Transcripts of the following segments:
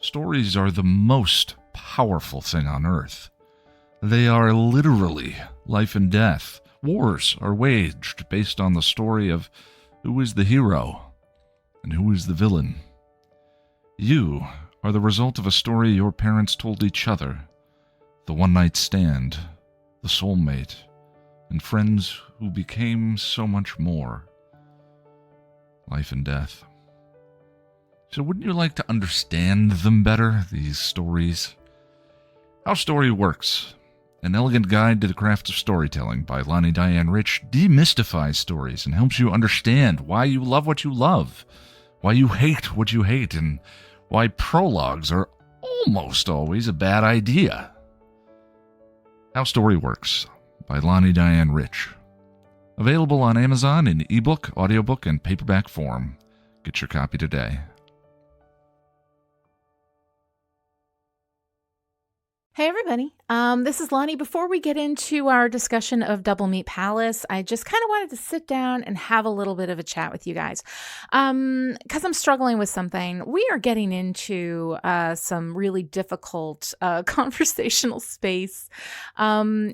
Stories are the most powerful thing on earth. They are literally life and death. Wars are waged based on the story of who is the hero and who is the villain. You are the result of a story your parents told each other, the one-night stand, the soulmate, and friends who became so much more. Life and death. So wouldn't you like to understand them better, these stories? How Story Works, an elegant guide to the craft of storytelling by Lani Diane Rich, demystifies stories and helps you understand why you love what you love, why you hate what you hate, and why prologues are almost always a bad idea. How Story Works by Lani Diane Rich. Available on Amazon in ebook, audiobook, and paperback form. Get your copy today. Hey everybody, this is Lani. Before we get into our discussion of Doublemeat Palace, I just kind of wanted to sit down and have a little bit of a chat with you guys. Because I'm struggling with something. We are getting into some really difficult conversational space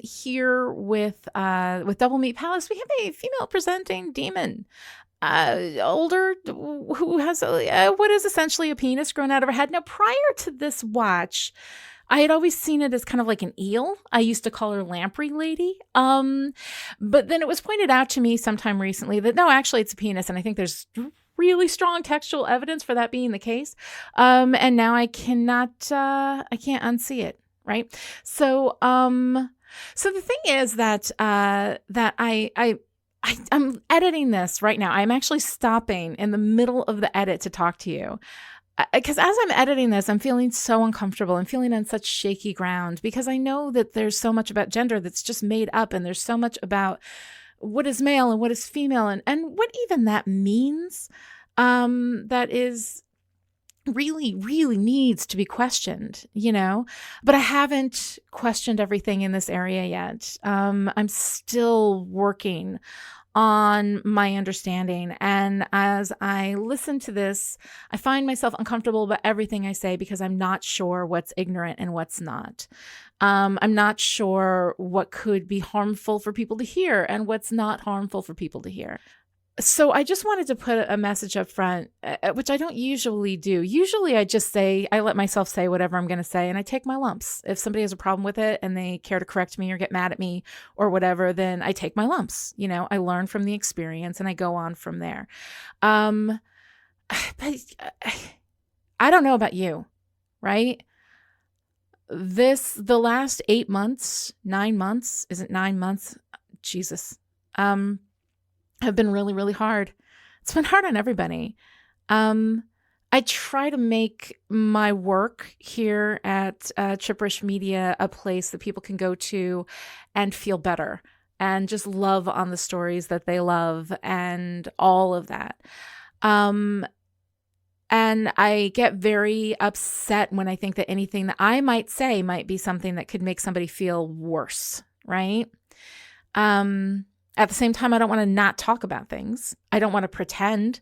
here with Doublemeat Palace. We have a female presenting demon. Older, who has what is essentially a penis grown out of her head. Now, prior to this watch, I had always seen it as kind of like an eel. I used to call her Lamprey Lady. But then it was pointed out to me sometime recently that no, actually it's a penis. And I think there's really strong textual evidence for that being the case. And now I can't unsee it. Right. So the thing is that I'm editing this right now. I'm actually stopping in the middle of the edit to talk to you. Because as I'm editing this, I'm feeling so uncomfortable. I'm feeling on such shaky ground because I know that there's so much about gender that's just made up, and there's so much about what is male and what is female and what even that means that is really, really needs to be questioned, you know? But I haven't questioned everything in this area yet. I'm still working on my understanding. And as I listen to this, I find myself uncomfortable about everything I say because I'm not sure what's ignorant and what's not. I'm not sure what could be harmful for people to hear and what's not harmful for people to hear. So I just wanted to put a message up front, which I don't usually do. Usually I let myself say whatever I'm going to say and I take my lumps. If somebody has a problem with it and they care to correct me or get mad at me or whatever, then I take my lumps. You know, I learn from the experience and I go on from there. But I don't know about you, right? The last 8 months, 9 months, is it 9 months? Jesus. Have been really, really hard. It's been hard on everybody. I try to make my work here at Chipperish Media a place that people can go to and feel better and just love on the stories that they love and all of that. And I get very upset when I think that anything that I might say might be something that could make somebody feel worse, right? At the same time, I don't want to not talk about things. I don't want to pretend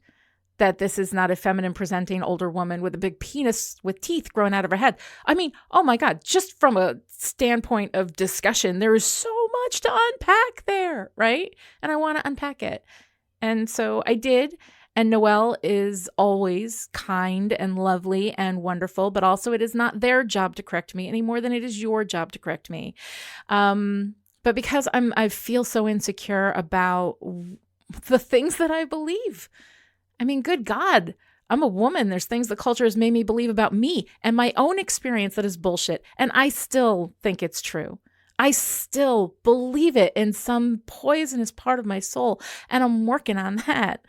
that this is not a feminine presenting older woman with a big penis with teeth growing out of her head. I mean, oh my God, just from a standpoint of discussion, there is so much to unpack there, right? And I want to unpack it. And so I did. And Noelle is always kind and lovely and wonderful, but also it is not their job to correct me any more than it is your job to correct me. But because I feel so insecure about the things that I believe. I mean, good God, I'm a woman. There's things the culture has made me believe about me and my own experience that is bullshit. And I still think it's true. I still believe it in some poisonous part of my soul. And I'm working on that.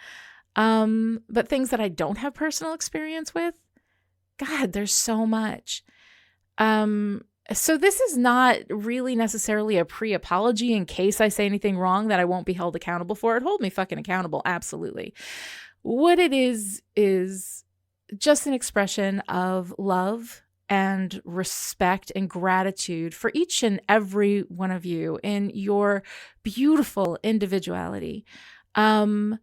But things that I don't have personal experience with, God, there's so much. So this is not really necessarily a pre-apology in case I say anything wrong that I won't be held accountable for. It hold me fucking accountable. Absolutely. What it is just an expression of love and respect and gratitude for each and every one of you in your beautiful individuality. And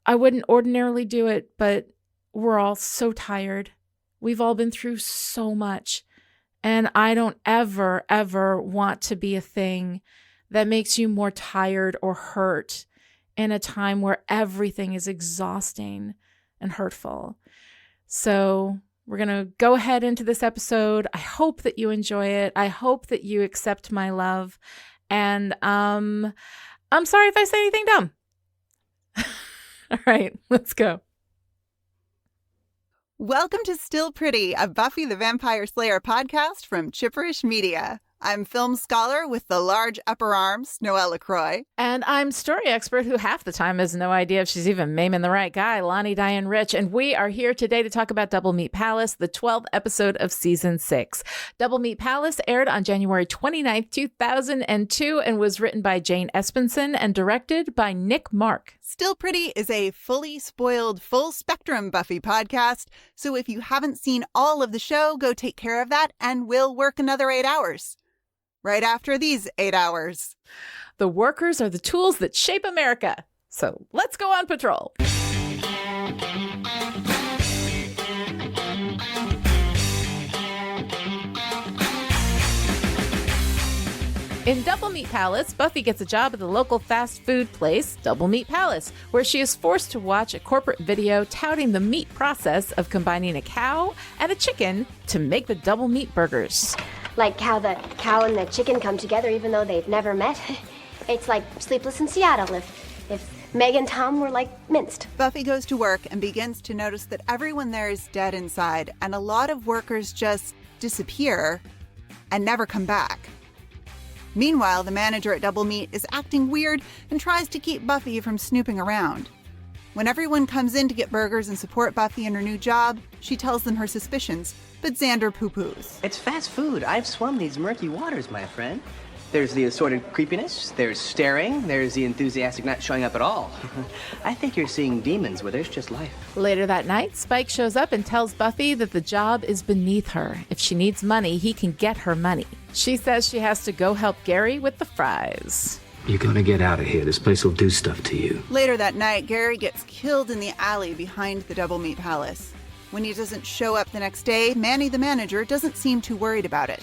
I wouldn't ordinarily do it, but we're all so tired. We've all been through so much. And I don't ever, ever want to be a thing that makes you more tired or hurt in a time where everything is exhausting and hurtful. So we're going to go ahead into this episode. I hope that you enjoy it. I hope that you accept my love. And I'm sorry if I say anything dumb. All right, let's go. Welcome to Still Pretty, a Buffy the Vampire Slayer podcast from Chipperish Media. I'm film scholar with the large upper arms, Noelle LaCroix. And I'm story expert who half the time has no idea if she's even maiming the right guy, Lani Diane Rich. And we are here today to talk about Doublemeat Palace, the 12th episode of season 6. Doublemeat Palace aired on January 29th, 2002 and was written by Jane Espenson and directed by Nick Mark. Still Pretty is a fully spoiled, full-spectrum Buffy podcast, so if you haven't seen all of the show, go take care of that and we'll work another 8 hours. Right after these 8 hours. The workers are the tools that shape America. So let's go on patrol. In Doublemeat Palace, Buffy gets a job at the local fast food place, Doublemeat Palace, where she is forced to watch a corporate video touting the meat process of combining a cow and a chicken to make the double meat burgers. Like how the cow and the chicken come together even though they've never met. It's like Sleepless in Seattle if Meg and Tom were like minced. Buffy goes to work and begins to notice that everyone there is dead inside, and a lot of workers just disappear and never come back. Meanwhile, the manager at Doublemeat is acting weird and tries to keep Buffy from snooping around. When everyone comes in to get burgers and support Buffy in her new job, she tells them her suspicions, but Xander poo-poos. It's fast food. I've swum these murky waters, my friend. There's the assorted creepiness, there's staring, there's the enthusiastic not showing up at all. I think you're seeing demons where there's just life. Later that night, Spike shows up and tells Buffy that the job is beneath her. If she needs money, he can get her money. She says she has to go help Gary with the fries. You're gonna get out of here. This place will do stuff to you. Later that night, Gary gets killed in the alley behind the Doublemeat Palace. When he doesn't show up the next day, Manny the manager doesn't seem too worried about it.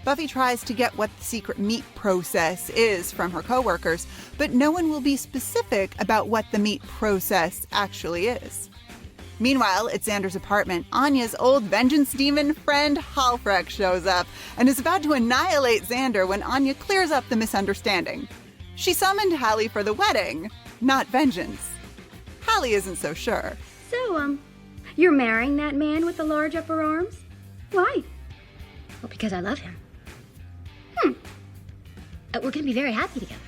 Buffy tries to get what the secret meat process is from her coworkers, but no one will be specific about what the meat process actually is. Meanwhile, at Xander's apartment, Anya's old vengeance demon friend Halfrek shows up and is about to annihilate Xander when Anya clears up the misunderstanding. She summoned Hallie for the wedding, not vengeance. Hallie isn't so sure. So, you're marrying that man with the large upper arms? Why? Well, because I love him. We're gonna be very happy together.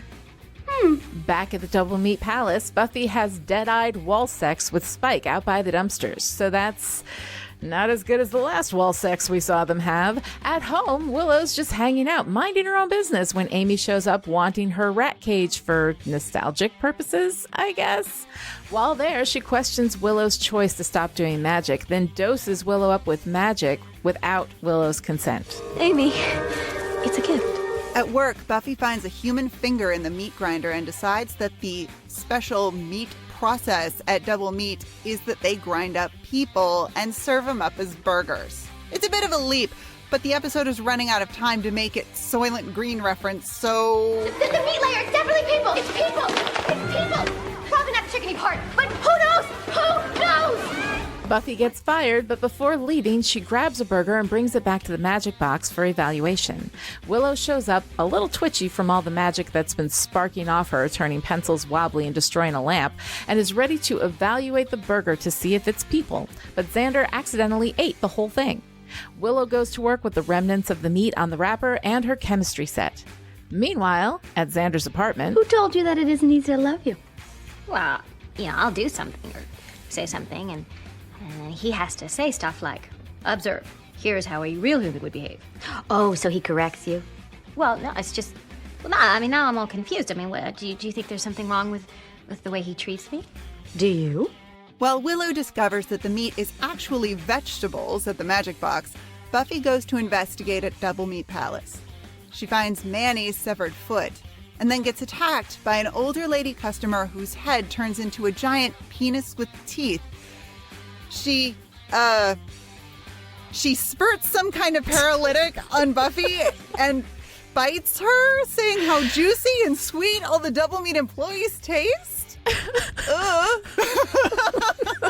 Back at the Doublemeat Palace, Buffy has dead-eyed wall sex with Spike out by the dumpsters. So that's not as good as the last wall sex we saw them have. At home, Willow's just hanging out, minding her own business when Amy shows up wanting her rat cage for nostalgic purposes, I guess. While there, she questions Willow's choice to stop doing magic, then doses Willow up with magic without Willow's consent. Amy, it's a gift. At work, Buffy finds a human finger in the meat grinder and decides that the special meat process at Doublemeat is that they grind up people and serve them up as burgers. It's a bit of a leap, but the episode is running out of time to make it Soylent Green reference, so... The meat layer, it's definitely people! It's people! It's people! Probably not the chickeny part, but who knows? Who knows? Buffy gets fired, but before leaving, she grabs a burger and brings it back to the magic box for evaluation. Willow shows up, a little twitchy from all the magic that's been sparking off her, turning pencils wobbly and destroying a lamp, and is ready to evaluate the burger to see if it's people, but Xander accidentally ate the whole thing. Willow goes to work with the remnants of the meat on the wrapper and her chemistry set. Meanwhile, at Xander's apartment... Who told you that it isn't easy to love you? Well, I'll do something or say something, and he has to say stuff like, observe, here's how a real human would behave. Oh, so he corrects you? Well, no, it's just, now I'm all confused. What, do you think there's something wrong with the way he treats me? Do you? While Willow discovers that the meat is actually vegetables at the magic box, Buffy goes to investigate at Doublemeat Palace. She finds Manny's severed foot, and then gets attacked by an older lady customer whose head turns into a giant penis with teeth. She, she spurts some kind of paralytic on Buffy and bites her, saying how juicy and sweet all the Doublemeat employees taste. Ugh.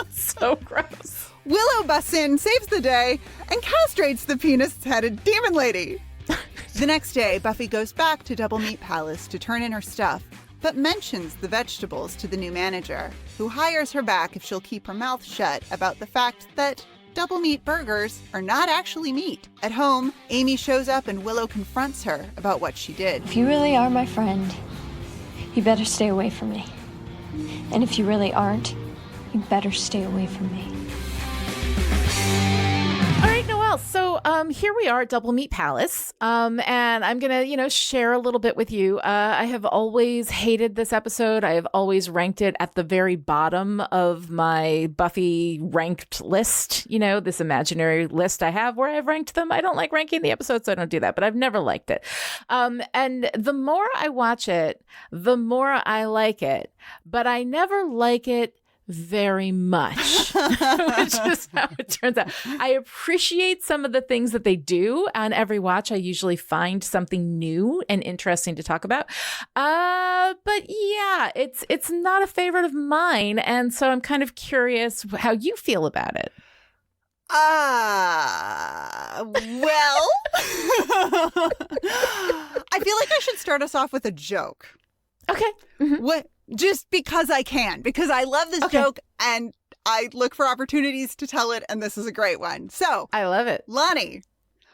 So gross. Willow busts in, saves the day, and castrates the penis-headed demon lady. The next day, Buffy goes back to Doublemeat Palace to turn in her stuff, but mentions the vegetables to the new manager, who hires her back if she'll keep her mouth shut about the fact that double meat burgers are not actually meat. At home, Amy shows up and Willow confronts her about what she did. If you really are my friend, you better stay away from me. And if you really aren't, you better stay away from me. All right, Noelle. So here we are at Doublemeat Palace, and I'm gonna, share a little bit with you. I have always hated this episode. I have always ranked it at the very bottom of my Buffy ranked list. This imaginary list I have where I've ranked them. I don't like ranking the episodes, so I don't do that. But I've never liked it. And the more I watch it, the more I like it. But I never like it very much, which is how it turns out. I appreciate some of the things that they do on every watch. I usually find something new and interesting to talk about. But yeah, it's not a favorite of mine. And so I'm kind of curious how you feel about it. Well, I feel like I should start us off with a joke. Okay. Mm-hmm. What? Just because I can, because I love this joke and I look for opportunities to tell it, and this is a great one. So, I love it. Lani.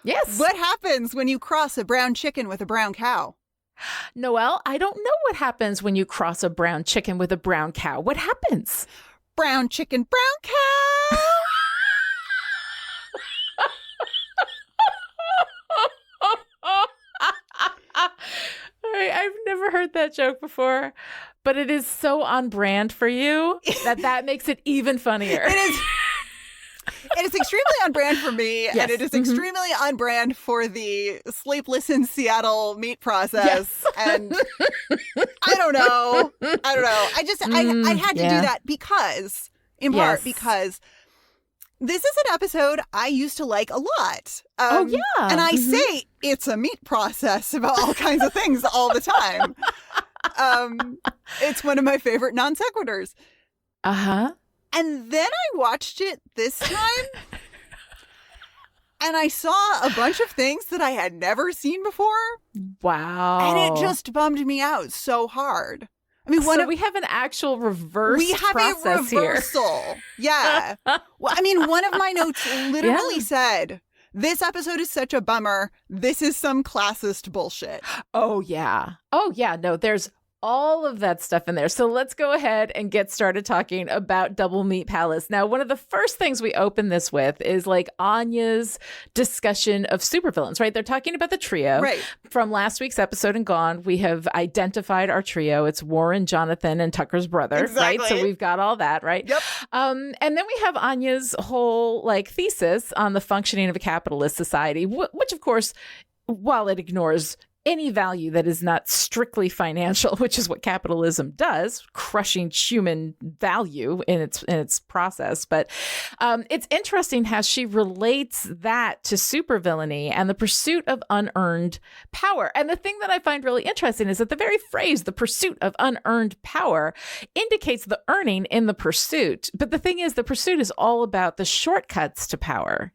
Yes. What happens when you cross a brown chicken with a brown cow? Noelle, I don't know what happens when you cross a brown chicken with a brown cow. What happens? Brown chicken, brown cow. All right, I've never heard that joke before, but it is so on brand for you that makes it even funnier. It is. It is extremely on brand for me, yes. And it is extremely on brand for the Sleepless in Seattle meat process. Yes. And I don't know. I just, I had to do that because, in part, because this is an episode I used to like a lot. And I say it's a meat process about all kinds of things all the time. It's one of my favorite non sequiturs. Uh-huh. And then I watched it this time and I saw a bunch of things that I had never seen before. Wow. And it just bummed me out so hard. I mean, we have an actual reversal. We have a reversal. Here. Yeah. Well, I mean, one of my notes literally said, this episode is such a bummer. This is some classist bullshit. Oh, yeah. No, there's all of that stuff in there. So let's go ahead and get started talking about Doublemeat Palace. Now, one of the first things we open this with is like Anya's discussion of supervillains, right? They're talking about the trio. Right. From last week's episode and Gone, we have identified our trio. It's Warren, Jonathan, and Tucker's brother, exactly. Right? So we've got all that, right? Yep. And then we have Anya's whole thesis on the functioning of a capitalist society, which of course, while it ignores any value that is not strictly financial, which is what capitalism does, crushing human value in its process. But it's interesting how she relates that to supervillainy and the pursuit of unearned power. And the thing that I find really interesting is that the very phrase, the pursuit of unearned power, indicates the earning in the pursuit. But the thing is, the pursuit is all about the shortcuts to power,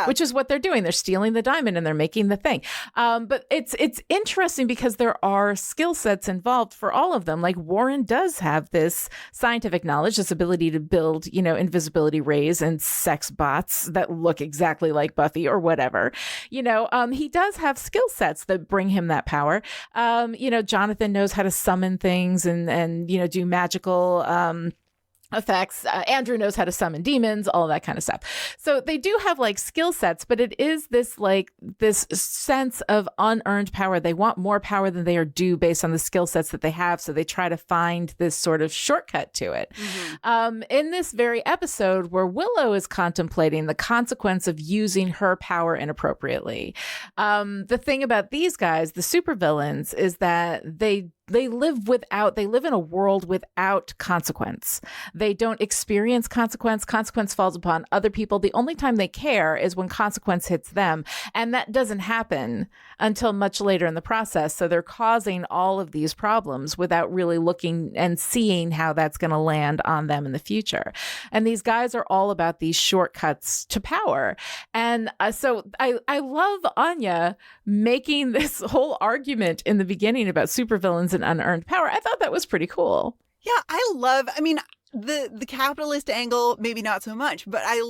which is what they're doing. They're stealing the diamond and they're making the thing. But it's interesting because there are skill sets involved for all of them. Like Warren does have this scientific knowledge, this ability to build, invisibility rays and sex bots that look exactly like Buffy or whatever. He does have skill sets that bring him that power. Jonathan knows how to summon things and do magical effects. Andrew knows how to summon demons, all that kind of stuff. So they do have skill sets, but it is this sense of unearned power. They want more power than they are due based on the skill sets that they have. So they try to find this sort of shortcut to it. Mm-hmm. In this very episode where Willow is contemplating the consequence of using her power inappropriately. The thing about these guys, the supervillains, is that they live in a world without consequence. They don't experience consequence. Consequence falls upon other people. The only time they care is when consequence hits them. And that doesn't happen until much later in the process. So they're causing all of these problems without really looking and seeing how that's going to land on them in the future. And these guys are all about these shortcuts to power. And so I love Anya making this whole argument in the beginning about supervillains and unearned power. I thought that was pretty cool. Yeah, I mean, the capitalist angle, maybe not so much, but I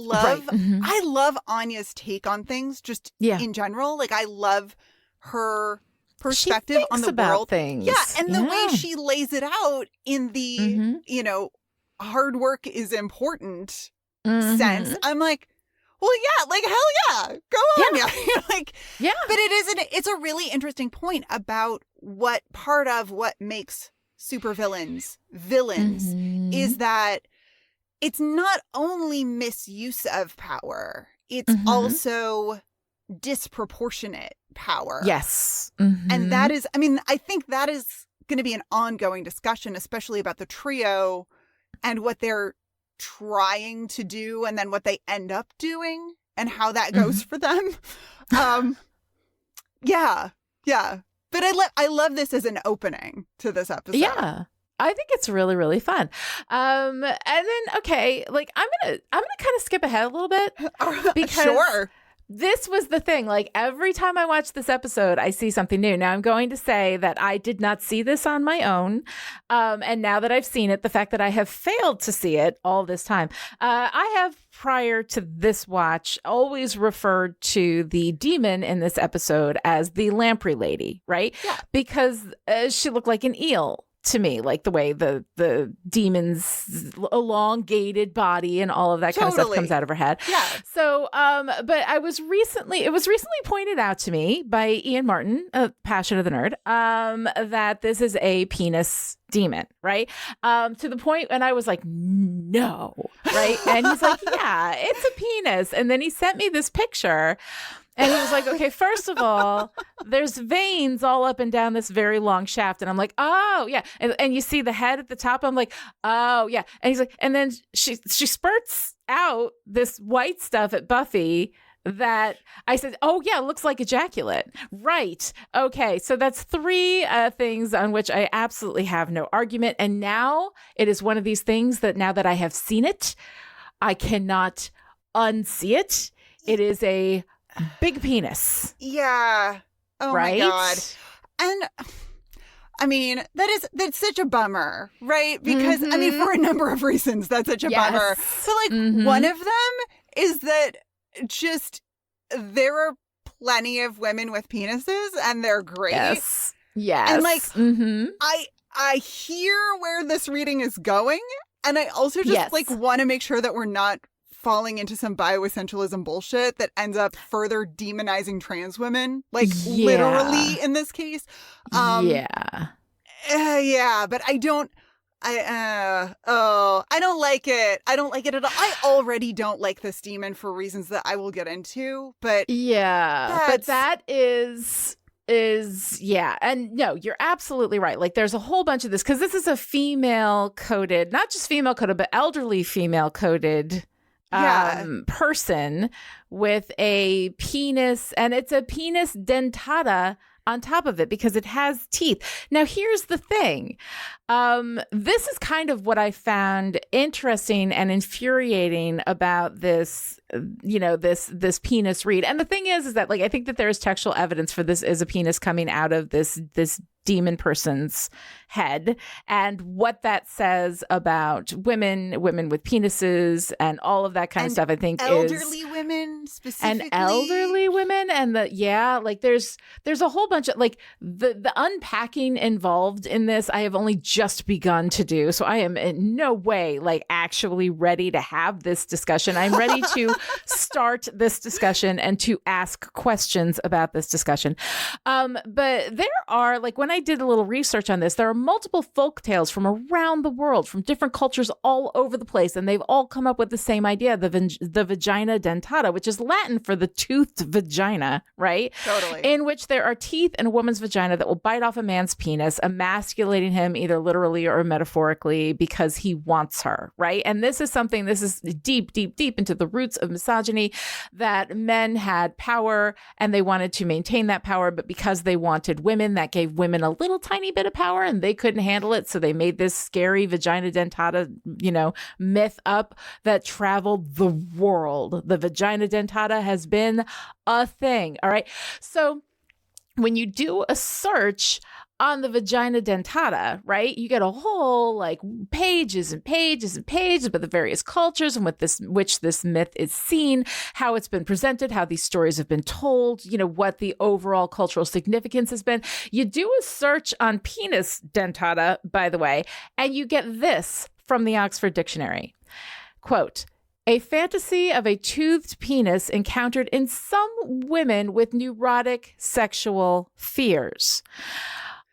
love Anya's take on things just in general. Like, I love her perspective on the about world. Things. Yeah, and the way she lays it out in the, hard work is important sense. I'm like, well, yeah, like, hell yeah, go on. Yeah. But it's a really interesting point about what part of what makes supervillains villains is that it's not only misuse of power, it's also disproportionate power. Yes. And that is, I mean, I think that is going to be an ongoing discussion, especially about the trio and what they're trying to do and then what they end up doing and how that goes for them. Yeah. But I love this as an opening to this episode. Yeah. I think it's really, really fun. And then, okay, like I'm gonna kind of skip ahead a little bit because this was the thing. Like, every time I watch this episode, I see something new. Now, I'm going to say that I did not see this on my own. And now that I've seen it, the fact that I have failed to see it all this time, I have, prior to this watch, always referred to the demon in this episode as the lamprey lady, right? Yeah. Because she looked like an eel to me, like the way the demon's elongated body and all of that kind of stuff comes out of her head. Yeah. So, but it was recently pointed out to me by Ian Martin, a Passion of the Nerd, that this is a penis demon, right? To the point when I was like, no, right? And he's like, yeah, it's a penis. And then he sent me this picture. And he was like, okay, first of all, there's veins all up and down this very long shaft. And I'm like, oh, yeah. And you see the head at the top. I'm like, oh, yeah. And he's like, and then she spurts out this white stuff at Buffy that I said, oh, yeah, looks like ejaculate. Right. Okay. So that's three things on which I absolutely have no argument. And now it is one of these things that now that I have seen it, I cannot unsee it. It is a big penis. Yeah. Oh, right? My God. And I mean, that's such a bummer, right? Because I mean, for a number of reasons, that's such a bummer. So like one of them is that just there are plenty of women with penises and they're great. Yes. And like I hear where this reading is going, and I also just like want to make sure that we're not falling into some bioessentialism bullshit that ends up further demonizing trans women, like literally in this case. Yeah, but I don't like it. I don't like it at all. I already don't like this demon for reasons that I will get into, but but that is and no, you're absolutely right. Like, there's a whole bunch of this because this is a female coded, not just female coded, but elderly female coded person with a penis, and it's a penis dentata on top of it because it has teeth. Now, here's the thing. This is kind of what I found interesting and infuriating about this, this penis read. And the thing is that, like, I think that there is textual evidence for this is a penis coming out of this demon person's head, and what that says about women with penises and all of that kind of stuff, I think elderly women specifically. And elderly women, and there's a whole bunch of like the unpacking involved in this. I have only just begun to do, so I am in no way like actually ready to have this discussion. I'm ready to start this discussion and to ask questions about this discussion. But there are, like, when I I did a little research on this, there are multiple folk tales from around the world, from different cultures all over the place, and they've all come up with the same idea, the vagina dentata, which is Latin for the toothed vagina, right? Totally. In which there are teeth in a woman's vagina that will bite off a man's penis, emasculating him either literally or metaphorically because he wants her, right? And this is deep, deep, deep into the roots of misogyny, that men had power and they wanted to maintain that power, but because they wanted women, that gave women a little tiny bit of power and they couldn't handle it. So they made this scary vagina dentata, myth up that traveled the world. The vagina dentata has been a thing. All right. So when you do a search on the vagina dentata, right, you get a whole like pages and pages and pages about the various cultures and which this myth is seen, how it's been presented, how these stories have been told, what the overall cultural significance has been. You do a search on penis dentata, by the way, and you get this from the Oxford Dictionary. Quote, a fantasy of a toothed penis encountered in some women with neurotic sexual fears.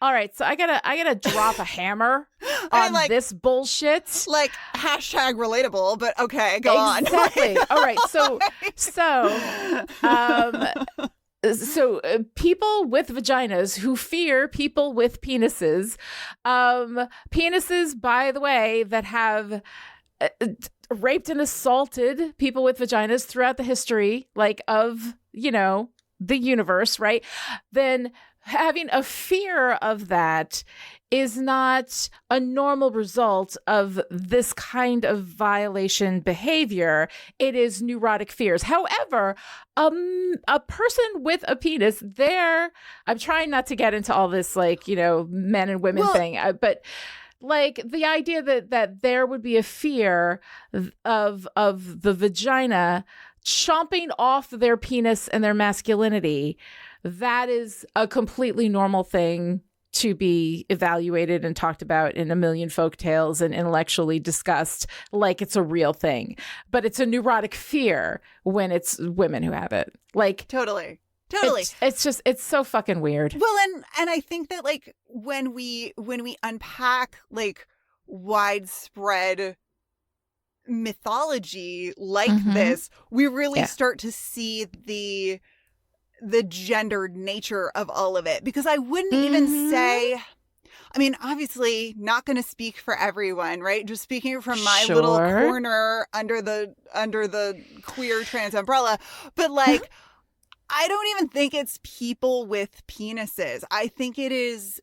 All right, so I gotta drop a hammer on this bullshit. Like hashtag relatable, but okay, go on. Exactly. All right, so people with vaginas who fear people with penises, penises, by the way, that have raped and assaulted people with vaginas throughout the history, like of, the universe, right? Then having a fear of that is not a normal result of this kind of violation behavior. It is neurotic fears. However, a person with a penis, I'm trying not to get into all this, men and women thing, but like the idea that there would be a fear of the vagina chomping off their penis and their masculinity, that is a completely normal thing to be evaluated and talked about in a million folk tales and intellectually discussed like it's a real thing. But it's a neurotic fear when it's women who have it. Like Totally. It's so fucking weird. Well, and I think that like when we unpack like widespread mythology like this, we really start to see the gendered nature of all of it, because I wouldn't even say, I mean, obviously not going to speak for everyone, right? Just speaking from my little corner under the queer trans umbrella, but like I don't even think it's people with penises. I think it is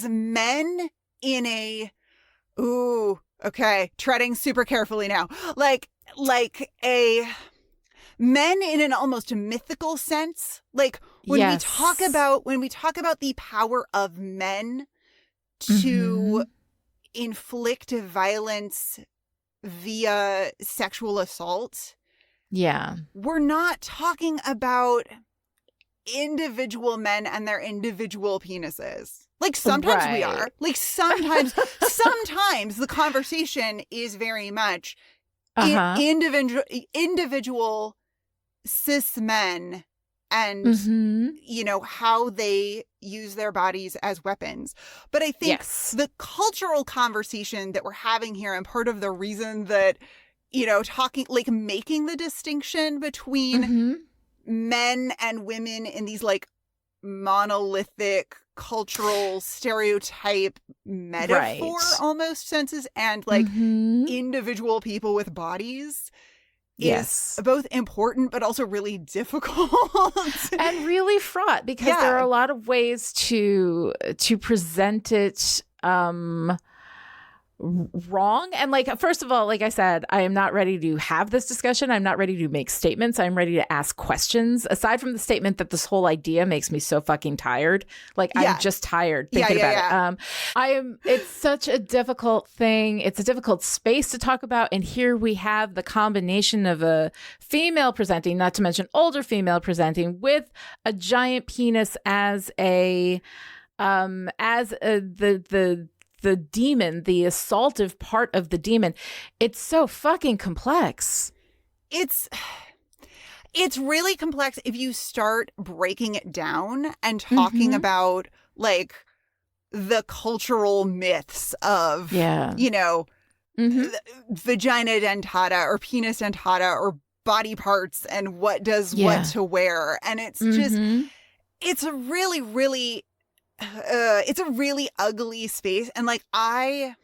men in a treading super carefully now. Like a men in an almost mythical sense. Like when we talk about the power of men to inflict violence via sexual assault. Yeah. We're not talking about individual men and their individual penises. Like sometimes we are. Like sometimes the conversation is very much individual cis men and how they use their bodies as weapons. But I think the cultural conversation that we're having here, and part of the reason that talking, like making the distinction between men and women in these like monolithic cultural stereotype metaphor almost senses, and like individual people with bodies is both important but also really difficult and really fraught, because there are a lot of ways to present it wrong. And like, first of all, like I said, I am not ready to have this discussion. I'm not ready to make statements. I'm ready to ask questions. Aside from the statement that this whole idea makes me so fucking tired. Like I'm just tired thinking about it. It's such a difficult thing. It's a difficult space to talk about. And here we have the combination of a female presenting, not to mention older female presenting, with a giant penis as the demon, the assaultive part of the demon. It's so fucking complex. It's It's really complex if you start breaking it down and talking about like the cultural myths of, you know, vagina dentata or penis dentata or body parts and what does what to wear. And it's just, it's a really, really, it's a really ugly space. And like, I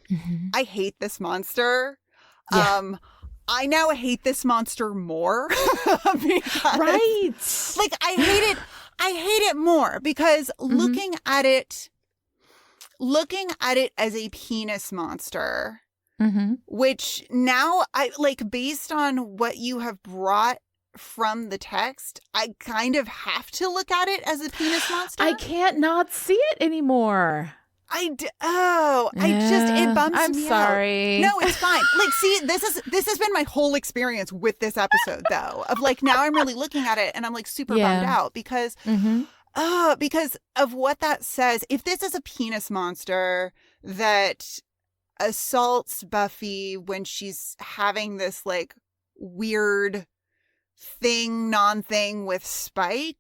hate this monster. I now hate this monster more because, like, I hate it more because looking at it as a penis monster, which now I like, based on what you have brought from the text, I kind of have to look at it as a penis monster. I can't not see it anymore. It bumps I'm me sorry. out. No, it's fine. Like, see, this has been my whole experience with this episode, though, of like, now I'm really looking at it and I'm like super bummed out because of what that says. If this is a penis monster that assaults Buffy when she's having this like weird non-thing with Spike,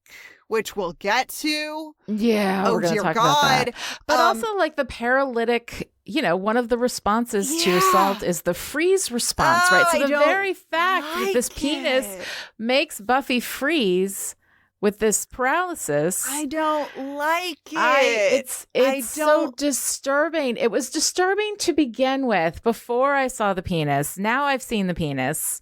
which we'll get to. Yeah, we're going to talk about that. But also, like, the paralytic, you know, one of the responses to assault is the freeze response, right? So the very fact that this penis makes Buffy freeze with this paralysis. I don't like it. It's so disturbing. It was disturbing to begin with before I saw the penis. Now I've seen the penis.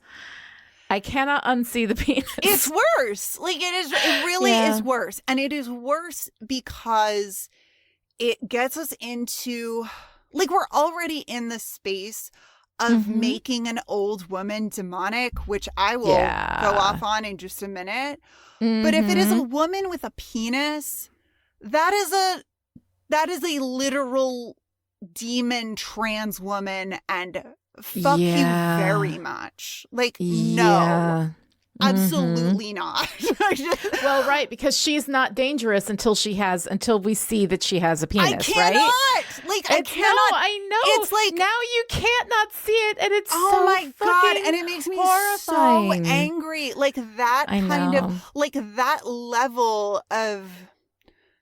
I cannot unsee the penis. It's worse. Like, it really is worse. And it is worse because it gets us into, like, we're already in the space of making an old woman demonic, which I will go off on in just a minute. But if it is a woman with a penis, that is a literal demon trans woman, and fuck you very much. Like, no, absolutely not. Well, right, because she's not dangerous until we see that she has a penis, I cannot. Right? Like, I cannot. No, I know. It's like, now you can't not see it, and it's oh so my God, fucking and it makes me horrifying. so angry. Like, that kind of, like, that level of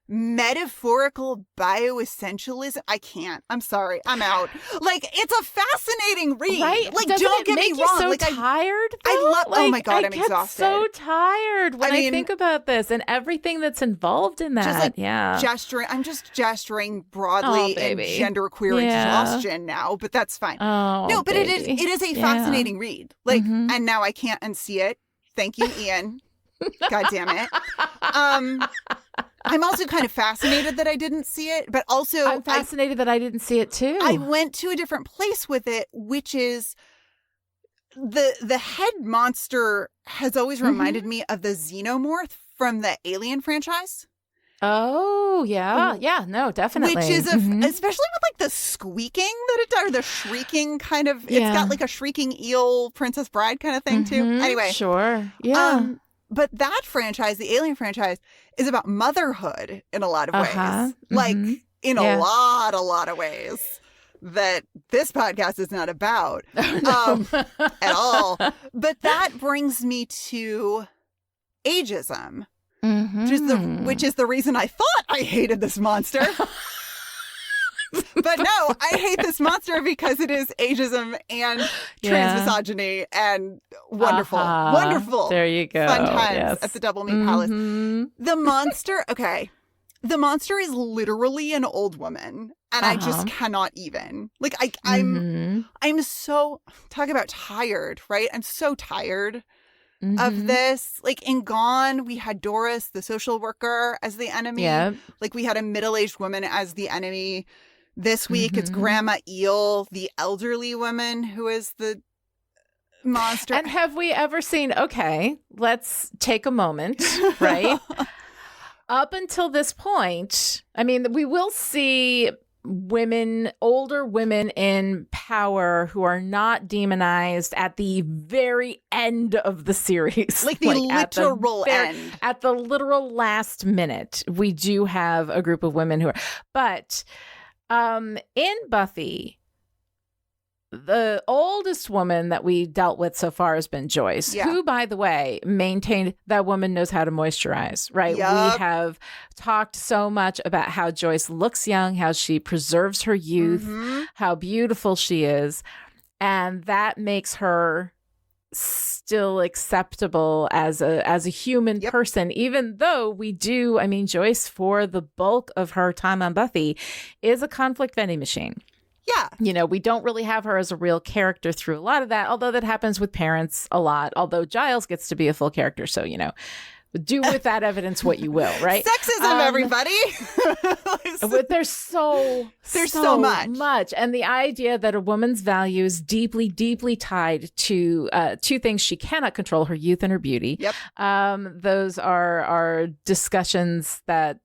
metaphorical bioessentialism. I can't. I'm sorry. I'm out. Like, it's a fascinating read. Right? Like, Doesn't don't it get me make you wrong. so like, tired? I love. Like, oh my God, I I'm get exhausted. So tired when I think about this and everything that's involved in that. Just like gesturing. I'm just gesturing broadly in genderqueer exhaustion now, but that's fine. Oh, no, but it is a fascinating read. Like, and now I can't unsee it. Thank you, Ian. God damn it. I'm also kind of fascinated that I didn't see it, but also I'm fascinated that I didn't see it too. I went to a different place with it, which is the head monster has always reminded me of the xenomorph from the Alien franchise. Oh, yeah. Yeah, no, definitely. Which is, especially with like the squeaking that it does, or the shrieking kind of, it's got like a shrieking eel Princess Bride kind of thing too. Anyway. Sure. Yeah. But that franchise, the Alien franchise, is about motherhood in a lot of ways. Like, in a lot of ways that this podcast is not about at all. But that brings me to ageism, which is the reason I thought I hated this monster. But no, I hate this monster because it is ageism and trans misogyny and wonderful. There you go. Fun times at the Doublemeat Palace. The monster, the monster is literally an old woman, and I just cannot even. Like, I'm so, talk about tired, right? I'm so tired of this. Like, in Gone, we had Doris, the social worker, as the enemy. Yeah. Like, we had a middle-aged woman as the enemy. This week, it's Grandma Eel, the elderly woman who is the monster. And have we ever seen, okay, let's take a moment, right? Up until this point, I mean, we will see older women in power who are not demonized at the very end of the series. Like the literal end. At the literal last minute, we do have a group of women who are, but in Buffy, the oldest woman that we dealt with so far has been Joyce, who, by the way, maintained that woman knows how to moisturize, right? Yup. We have talked so much about how Joyce looks young, how she preserves her youth, how beautiful she is. And that makes her still acceptable as a human person, even though we do, I mean, Joyce, for the bulk of her time on Buffy, is a conflict vending machine. Yeah. You know, we don't really have her as a real character through a lot of that, although that happens with parents a lot, although Giles gets to be a full character. So, you know, do with that evidence what you will, right? Sexism, everybody. But there's so much. And the idea that a woman's value is deeply, deeply tied to two things she cannot control, her youth and her beauty. Yep. Those are discussions that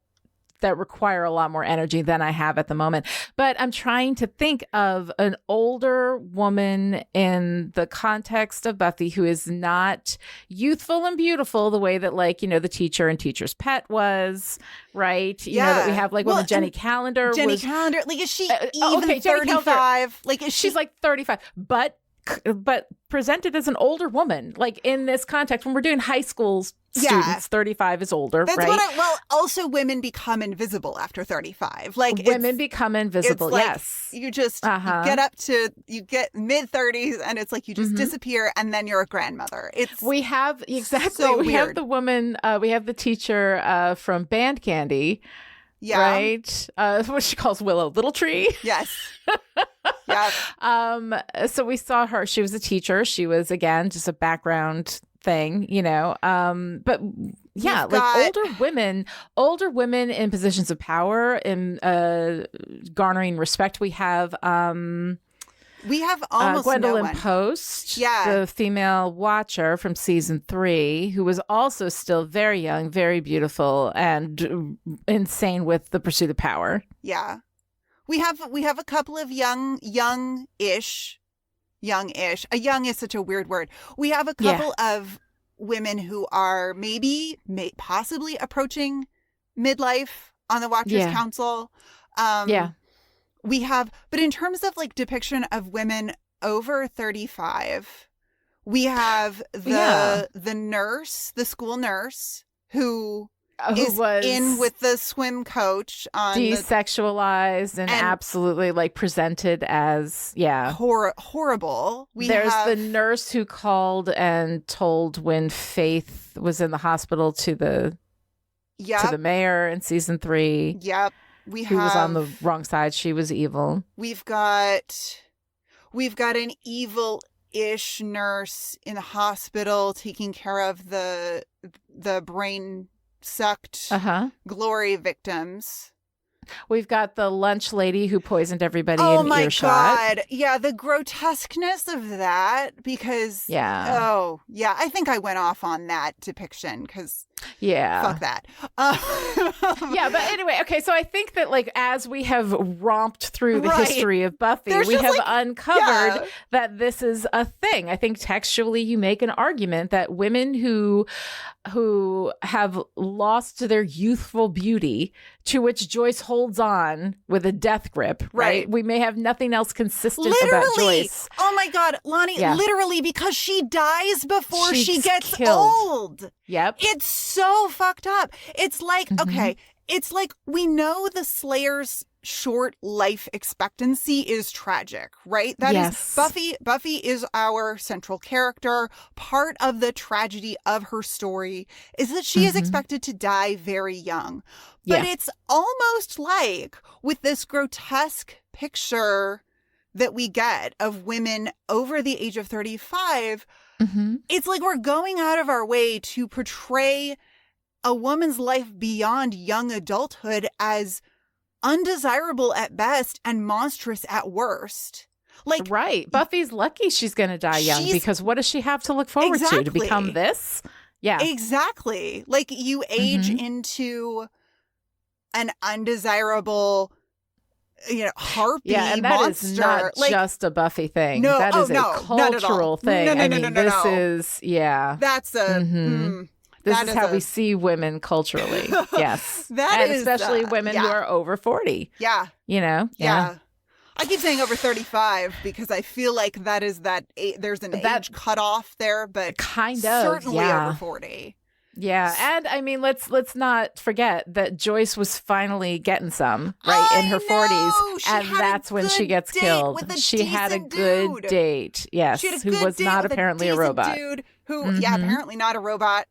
require a lot more energy than I have at the moment. But I'm trying to think of an older woman in the context of Buffy who is not youthful and beautiful the way that, like, you know, the teacher and Teacher's Pet was, right? You know, that we have, like, when Jenny Calendar Calendar, like, is she even 35? Like, is she's like 35, but presented as an older woman, like in this context when we're doing high school students, 35 is older. That's right? Well, also women become invisible after 35. Like, women become invisible. Like, yes, you just you get mid 30s, and it's like you just disappear, and then you're a grandmother. We have so we have the woman. We have the teacher from Band Candy. Yeah. Right. What she calls Willow Little Tree. Yes. Yeah. So we saw her. She was a teacher. She was, again, just a background thing, you know. But yeah, like older women in positions of power, in garnering respect. We have almost Gwendolyn no Post, the female watcher from season 3, who was also still very young, very beautiful, and insane with the pursuit of power. Yeah. We have a couple of young-ish. A young is such a weird word. We have a couple of women who are possibly approaching midlife on the Watchers Council. We have, but in terms of like depiction of women over 35, we have the nurse, the school nurse, who was in with the swim coach on desexualized and absolutely like presented as horrible. There's the nurse who called and told when Faith was in the hospital to the mayor in season 3. Yep. Who was on the wrong side. She was evil. We've got an evil-ish nurse in the hospital taking care of the brain-sucked glory victims. We've got the lunch lady who poisoned everybody in earshot. Oh my God. Yeah, the grotesqueness of that, because I think I went off on that depiction because fuck that. Yeah, but anyway, okay, so I think that like as we have romped through the history of Buffy, we have uncovered that this is a thing. I think textually you make an argument that women who have lost their youthful beauty, to which Joyce holds on with a death grip, right? We may have nothing else consistent about Joyce. Oh my God, Lani, literally, because she dies before she gets killed. Yep. It's so fucked up. It's like, it's like we know the Slayer's short life expectancy is tragic, right? That is Buffy is our central character. Part of the tragedy of her story is that she is expected to die very young. But it's almost like with this grotesque picture that we get of women over the age of 35, it's like we're going out of our way to portray a woman's life beyond young adulthood as undesirable at best and monstrous at worst. Like, right. Buffy's lucky she's going to die young, because what does she have to look forward to become this? Yeah. Exactly. Like, you age into an undesirable, harpy and that monster. Is not just a Buffy thing. No, that is a cultural thing. This is, That's a... This is how we see women culturally. Yes. Especially women who are over 40. Yeah. Yeah. I keep saying over 35 because I feel like that is there's an age cutoff there, but kind of certainly over 40. Yeah, and I mean, let's not forget that Joyce was finally getting some in her 40s, and that's when she gets killed. She had a good date, yes, who was not apparently a robot. Dude who, apparently not a robot,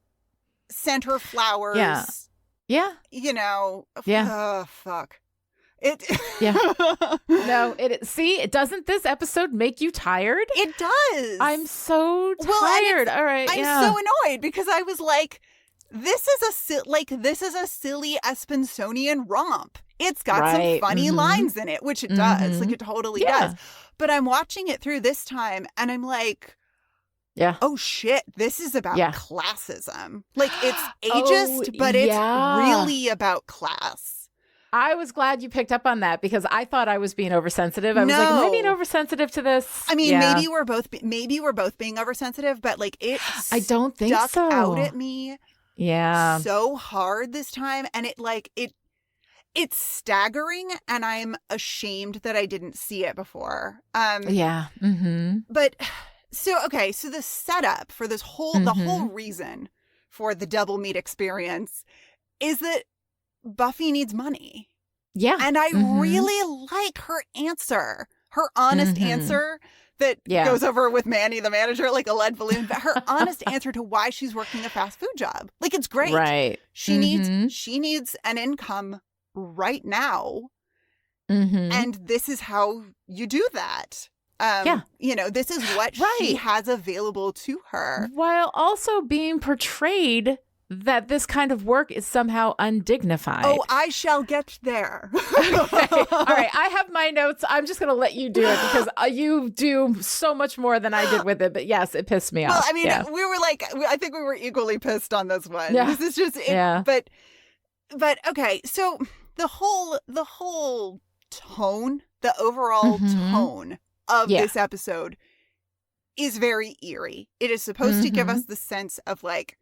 sent her flowers. Yeah. You know. Yeah. Oh, fuck. It. Yeah. No. It doesn't. This episode make you tired? It does. I'm so tired. Well, all right. I'm so annoyed because I was like, this is a silly Espensonian romp. It's got some funny lines in it, which it does. Like, it totally does. But I'm watching it through this time, and I'm like, oh shit, this is about classism. Like, it's ageist, but it's really about class. I was glad you picked up on that because I thought I was being oversensitive. I was like, am I being oversensitive to this? I mean, maybe we're both being oversensitive, but like I don't think stuck so. out at me. Yeah. So hard this time. And it's staggering, and I'm ashamed that I didn't see it before. Yeah. Mm-hmm. But so the setup for this the whole reason for the double meat experience is that Buffy needs money. Yeah. And I really like her answer, her honest answer that goes over with Manny, the manager, like a lead balloon, but her honest answer to why she's working a fast food job. Like, it's great. Right. She needs an income right now. And this is how you do that. You know, this is what she has available to her. While also being portrayed that this kind of work is somehow undignified. Oh, I shall get there. Okay. All right. I have my notes. I'm just going to let you do it because you do so much more than I did with it. But yes, it pissed me off. Well, I mean, we were like, I think we were equally pissed on this one. Yeah. This is just, but okay. So the whole tone, the overall tone of this episode is very eerie. It is supposed to give us the sense of, like,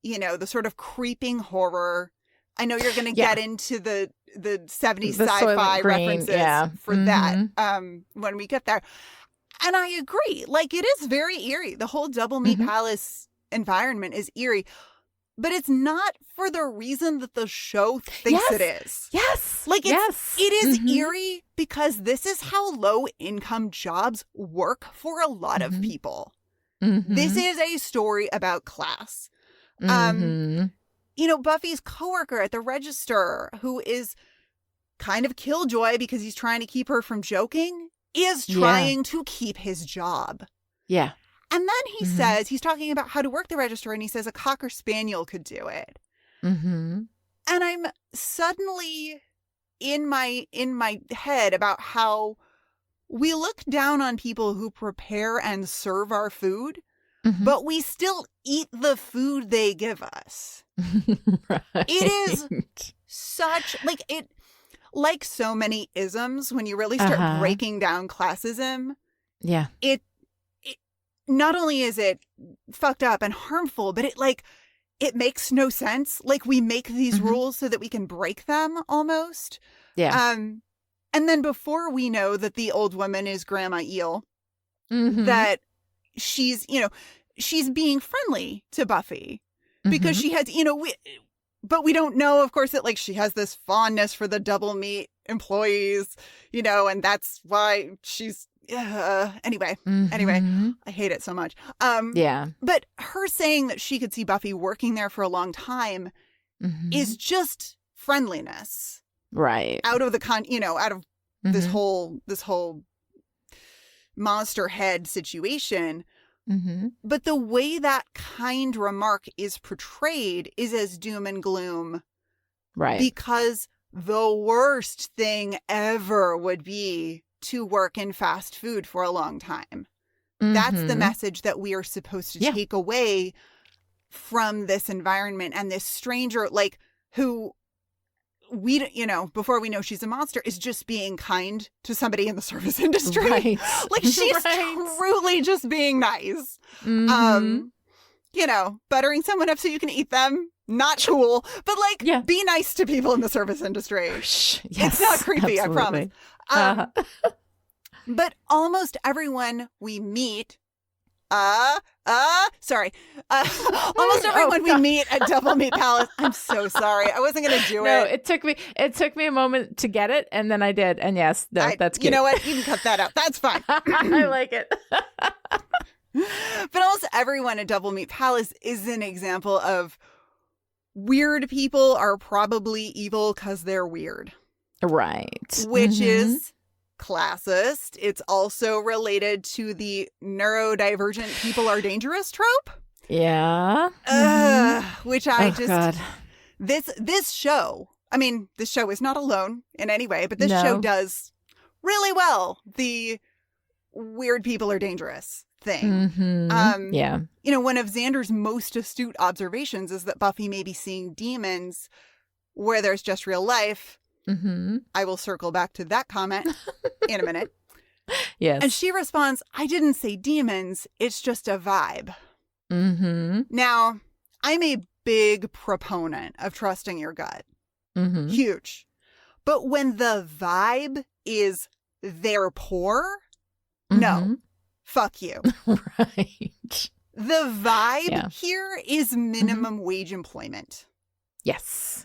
you know, the sort of creeping horror. I know you're going to get into the 70s sci-fi references for that when we get there. And I agree. Like, it is very eerie. The whole Doublemeat Palace environment is eerie. But it's not for the reason that the show thinks it is. Yes. Like, it is eerie because this is how low-income jobs work for a lot of people. This is a story about class. You know, Buffy's coworker at the register, who is kind of killjoy because he's trying to keep her from joking, is trying to keep his job. Yeah. And then he says, he's talking about how to work the register, and he says a Cocker Spaniel could do it. And I'm suddenly in my head about how we look down on people who prepare and serve our food, but we still eat the food they give us. It is such, like so many isms, when you really start breaking down classism, it not only is it fucked up and harmful, but it makes no sense. Like, we make these rules so that we can break them almost. Yeah. And then before we know that the old woman is Grandma Eel, that she's being friendly to Buffy because she has, but we don't know, of course, that, like, she has this fondness for the double meat employees, and that's why she's, anyway, I hate it so much. But her saying that she could see Buffy working there for a long time is just friendliness. Right. Out of the this whole monster head situation. But the way that kind remark is portrayed is as doom and gloom. Right. Because the worst thing ever would be to work in fast food for a long time. That's the message that we are supposed to take away from this environment, and this stranger, like, who we, before we know she's a monster, is just being kind to somebody in the service industry. Right. Like, she's truly just being nice. Buttering someone up so you can eat them. Not cool, but be nice to people in the service industry. Yes, it's not creepy, absolutely. I promise. But almost everyone we meet, almost everyone we meet at Doublemeat Palace. I'm so sorry. I wasn't going to do it. No, it took me a moment to get it, and then I did. And yes, that's cute. You know what? You can cut that out. That's fine. I like it. But almost everyone at Doublemeat Palace is an example of weird people are probably evil because they're weird. Right. Which is classist. It's also related to the neurodivergent people are dangerous trope. Yeah. Which I God. This show, I mean, this show is not alone in any way, but this show does really well the weird people are dangerous thing. Yeah. You know, one of Xander's most astute observations is that Buffy may be seeing demons where there's just real life. I will circle back to that comment in a minute. Yes. And she responds, I didn't say demons. It's just a vibe. Now, I'm a big proponent of trusting your gut. Huge. But when the vibe is they're poor, no. Fuck you. Right. The vibe here is minimum wage employment. Yes.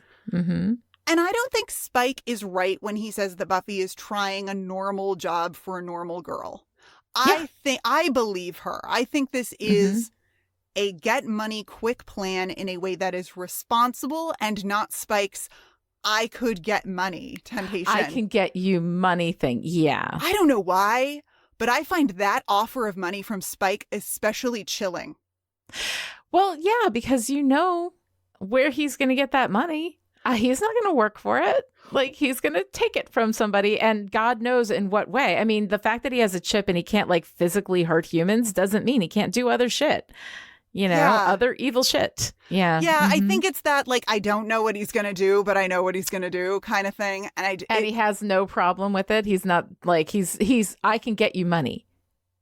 And I don't think Spike is right when he says that Buffy is trying a normal job for a normal girl. I believe her. I think this is a get money quick plan in a way that is responsible and not Spike's I could get money temptation. I can get you money thing. Yeah. I don't know why, but I find that offer of money from Spike especially chilling. Well, yeah, because you know where he's going to get that money. He's not going to work for it. Like, he's going to take it from somebody, and God knows in what way. I mean, the fact that he has a chip and he can't, like, physically hurt humans doesn't mean he can't do other shit. You know, other evil shit. Yeah. Yeah, I think it's that, like, I don't know what he's going to do, but I know what he's going to do kind of thing. And he has no problem with it. He's not, like, he's I can get you money.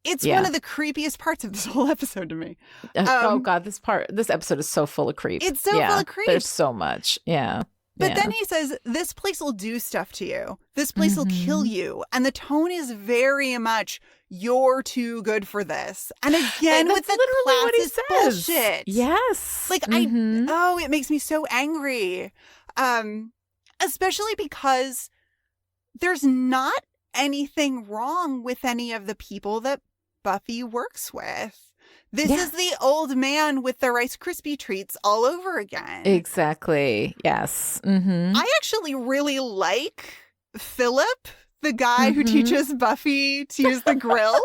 It's one of the creepiest parts of this whole episode to me. Oh, God, this episode is so full of creep. It's so full of creep. There's so much. Yeah. But then he says, this place will do stuff to you. This place will kill you. And the tone is very much, you're too good for this. And again, with the classist bullshit. Yes. Like, it makes me so angry. Especially because there's not anything wrong with any of the people that Buffy works with. This is the old man with the Rice Krispie treats all over again. Exactly. Yes. I actually really like Philip, the guy who teaches Buffy to use the grill.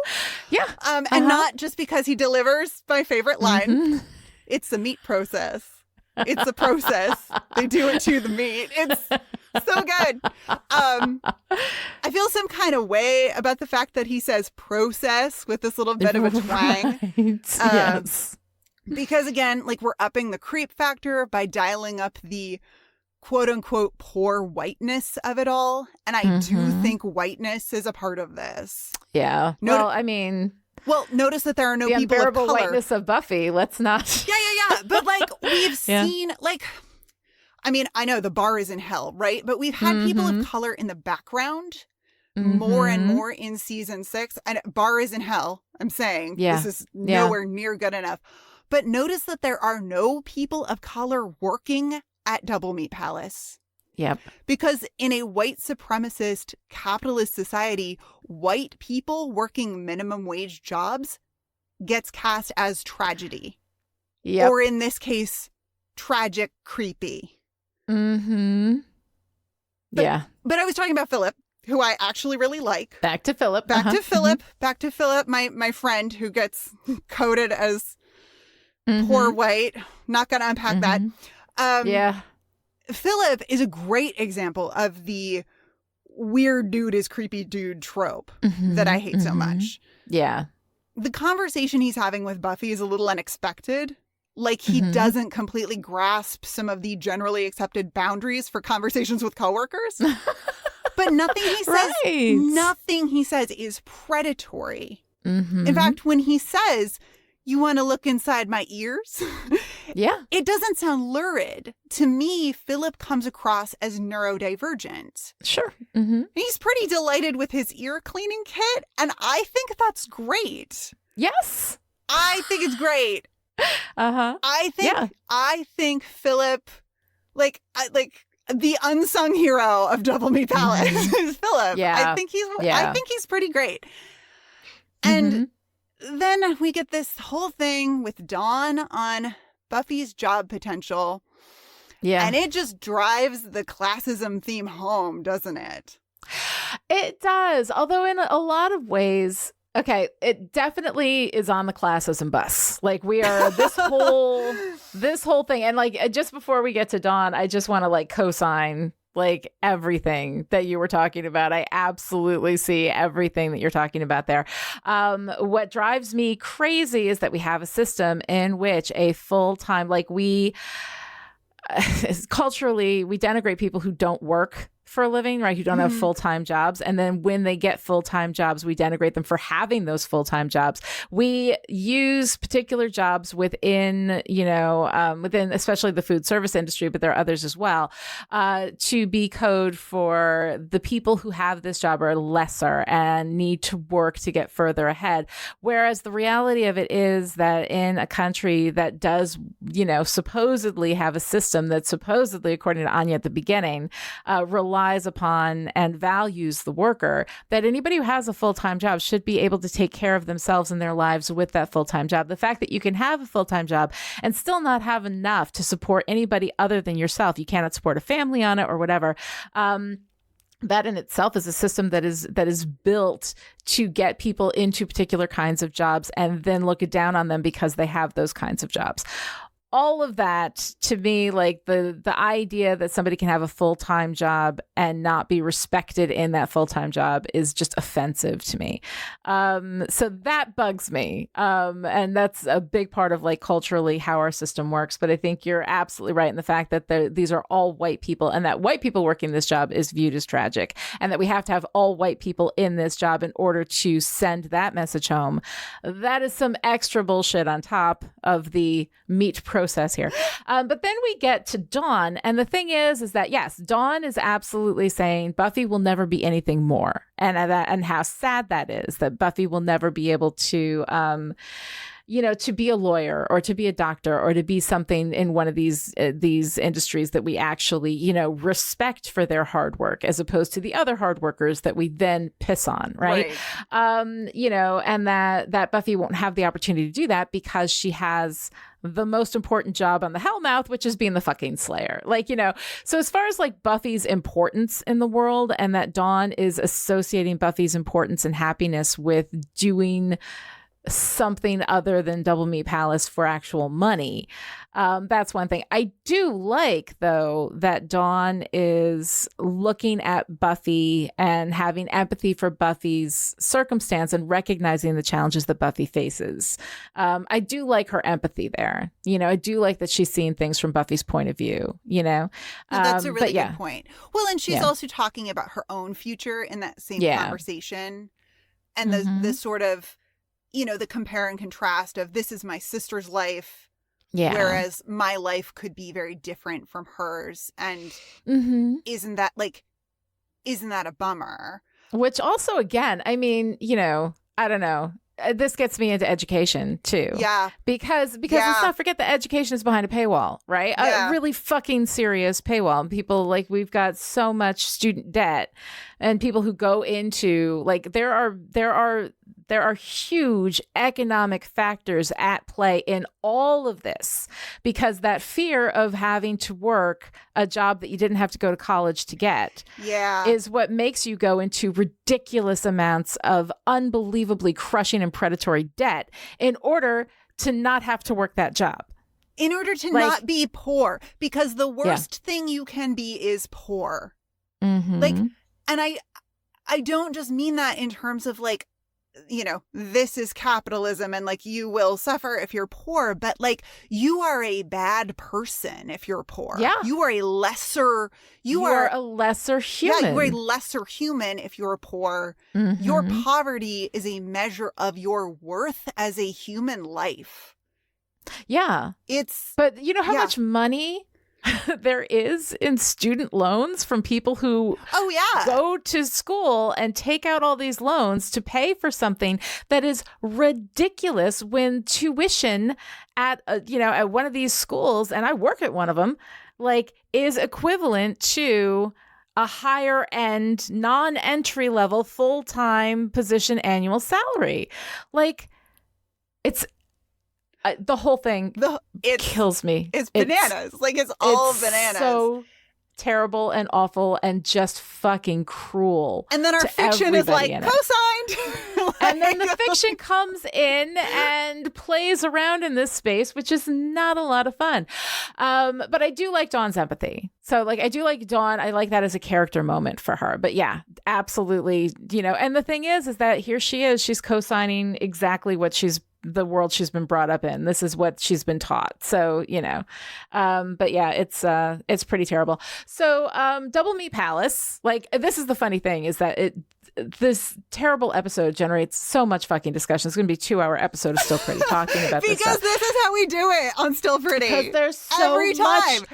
And not just because he delivers my favorite line. It's the meat process. It's a process. They do it to the meat. It's so good. I feel some kind of way about the fact that he says process with this little bit of a twang. Yes. Because again, like, we're upping the creep factor by dialing up the quote unquote poor whiteness of it all. And I do think whiteness is a part of this. Yeah. Notice that there are no the people of unbearable color. Whiteness of Buffy. Let's not. Yeah. But like, we've seen, like, I mean, I know the bar is in hell, right? But we've had people of color in the background more and more in season 6. And bar is in hell, I'm saying. This is nowhere near good enough. But notice that there are no people of color working at Doublemeat Palace. Yep. Because in a white supremacist capitalist society, white people working minimum wage jobs gets cast as tragedy. Yep. Or in this case, tragic, creepy. But I was talking about Philip, who I actually really like. Back to Philip. Back to Philip, my friend who gets coded as poor white. Not going to unpack that. Philip is a great example of the weird dude is creepy dude trope that I hate so much. Yeah. The conversation he's having with Buffy is a little unexpected. Like, he doesn't completely grasp some of the generally accepted boundaries for conversations with coworkers. But nothing he says is predatory. In fact, when he says, you want to look inside my ears? Yeah. It doesn't sound lurid. To me, Philip comes across as neurodivergent. Sure. Mm-hmm. He's pretty delighted with his ear cleaning kit, and I think that's great. Yes. I think it's great. Uh-huh. I think Philip, like the unsung hero of Doublemeat Palace is Philip. Yeah. I think he's pretty great. And then we get this whole thing with Dawn on Buffy's job potential. Yeah. And it just drives the classism theme home, doesn't it? It does. Although in a lot of ways, okay, it definitely is on the classism bus. Like we are this whole thing. And like just before we get to Dawn, I just want to like co-sign like everything that you were talking about. I absolutely see everything that you're talking about there. What drives me crazy is that we have a system in which a full-time, like culturally, we denigrate people who don't work for a living, right? Who don't have full-time jobs. And then when they get full-time jobs, we denigrate them for having those full-time jobs. We use particular jobs within, within especially the food service industry, but there are others as well, to be code for the people who have this job are lesser and need to work to get further ahead. Whereas the reality of it is that in a country that does, supposedly have a system that supposedly, according to Anya at the beginning, relies upon and values the worker, that anybody who has a full-time job should be able to take care of themselves and their lives with that full-time job. The fact that you can have a full-time job and still not have enough to support anybody other than yourself, you cannot support a family on it or whatever, that in itself is a system that is built to get people into particular kinds of jobs and then look down on them because they have those kinds of jobs. All of that, to me, like the idea that somebody can have a full-time job and not be respected in that full-time job is just offensive to me. So that bugs me. And that's a big part of like culturally how our system works. But I think you're absolutely right in the fact that these are all white people and that white people working this job is viewed as tragic and that we have to have all white people in this job in order to send that message home. That is some extra bullshit on top of the meat process here. But then we get to Dawn. And the thing is that, yes, Dawn is absolutely saying Buffy will never be anything more. And how sad that is, that Buffy will never be able to, to be a lawyer or to be a doctor or to be something in one of these industries that we actually, respect for their hard work as opposed to the other hard workers that we then piss on. Right. And that Buffy won't have the opportunity to do that because she has the most important job on the Hellmouth, which is being the fucking Slayer. So as far as like Buffy's importance in the world and that Dawn is associating Buffy's importance and happiness with doing something other than Doublemeat Palace for actual money. That's one thing. I do like, though, that Dawn is looking at Buffy and having empathy for Buffy's circumstance and recognizing the challenges that Buffy faces. I do like her empathy there. I do like that she's seeing things from Buffy's point of view, That's a really good point. Well, and she's also talking about her own future in that same conversation and the sort of, the compare and contrast of this is my sister's life, whereas my life could be very different from hers. And isn't that a bummer? Which also, again, I mean, I don't know. This gets me into education too. Yeah. Because let's not forget that education is behind a paywall, right? Yeah. A really fucking serious paywall. And people, like, we've got so much student debt and people who go into, like, there are huge economic factors at play in all of this because that fear of having to work a job that you didn't have to go to college to get is what makes you go into ridiculous amounts of unbelievably crushing and predatory debt in order to not have to work that job. In order to not be poor, because the worst thing you can be is poor. Mm-hmm. And I don't just mean that in terms of like, this is capitalism and like you will suffer if you're poor, but like you are a bad person if you're poor. Yeah. You are a lesser, you are a lesser human. Yeah, you are a lesser human if you're poor. Mm-hmm. Your poverty is a measure of your worth as a human life. Yeah. But you know how much money there is in student loans from people who go to school and take out all these loans to pay for something that is ridiculous when tuition at at one of these schools, and I work at one of them, like is equivalent to a higher end non-entry level full-time position annual salary. Like it's the whole thing kills me. It's bananas. It's all bananas. So terrible and awful and just fucking cruel. And then our fiction is like co-signed. And then the fiction comes in and plays around in this space, which is not a lot of fun. But I do like Dawn's empathy. So I do like Dawn. I like that as a character moment for her. But yeah, absolutely. And the thing is that here she is. She's co-signing exactly what the world she's been brought up in. This is what she's been taught. So, but yeah, it's pretty terrible. So, Doublemeat Palace, this is the funny thing is that this terrible episode generates so much fucking discussion. It's going to be a 2-hour episode of Still Pretty talking about this because this is how we do it on Still Pretty. Because there's so every time.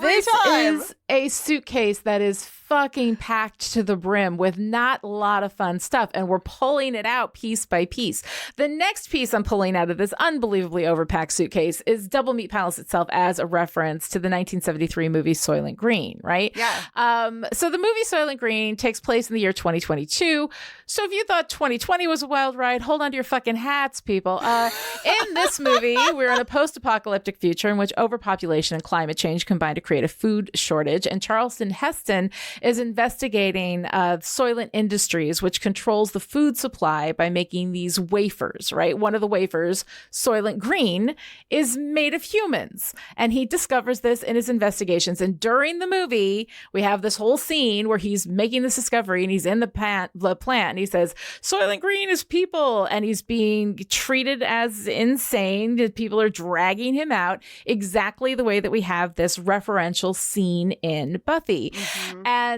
This is a suitcase that is fucking packed to the brim with not a lot of fun stuff, and we're pulling it out piece by piece. The next piece I'm pulling out of this unbelievably overpacked suitcase is Doublemeat Palace itself as a reference to the 1973 movie Soylent Green, right? Yeah. So the movie Soylent Green takes place in the year 2022. So if you thought 2020 was a wild ride, hold on to your fucking hats, people. In this movie, we're in a post-apocalyptic future in which overpopulation and climate change combine to create a food shortage, and Charleston Heston is investigating Soylent Industries, which controls the food supply by making these wafers, right? One of the wafers, Soylent Green, is made of humans. And he discovers this in his investigations. And during the movie, we have this whole scene where he's making this discovery and he's in the plant and he says, Soylent Green is people. And he's being treated as insane. People are dragging him out exactly the way that we have this referential scene in Buffy. Mm-hmm. And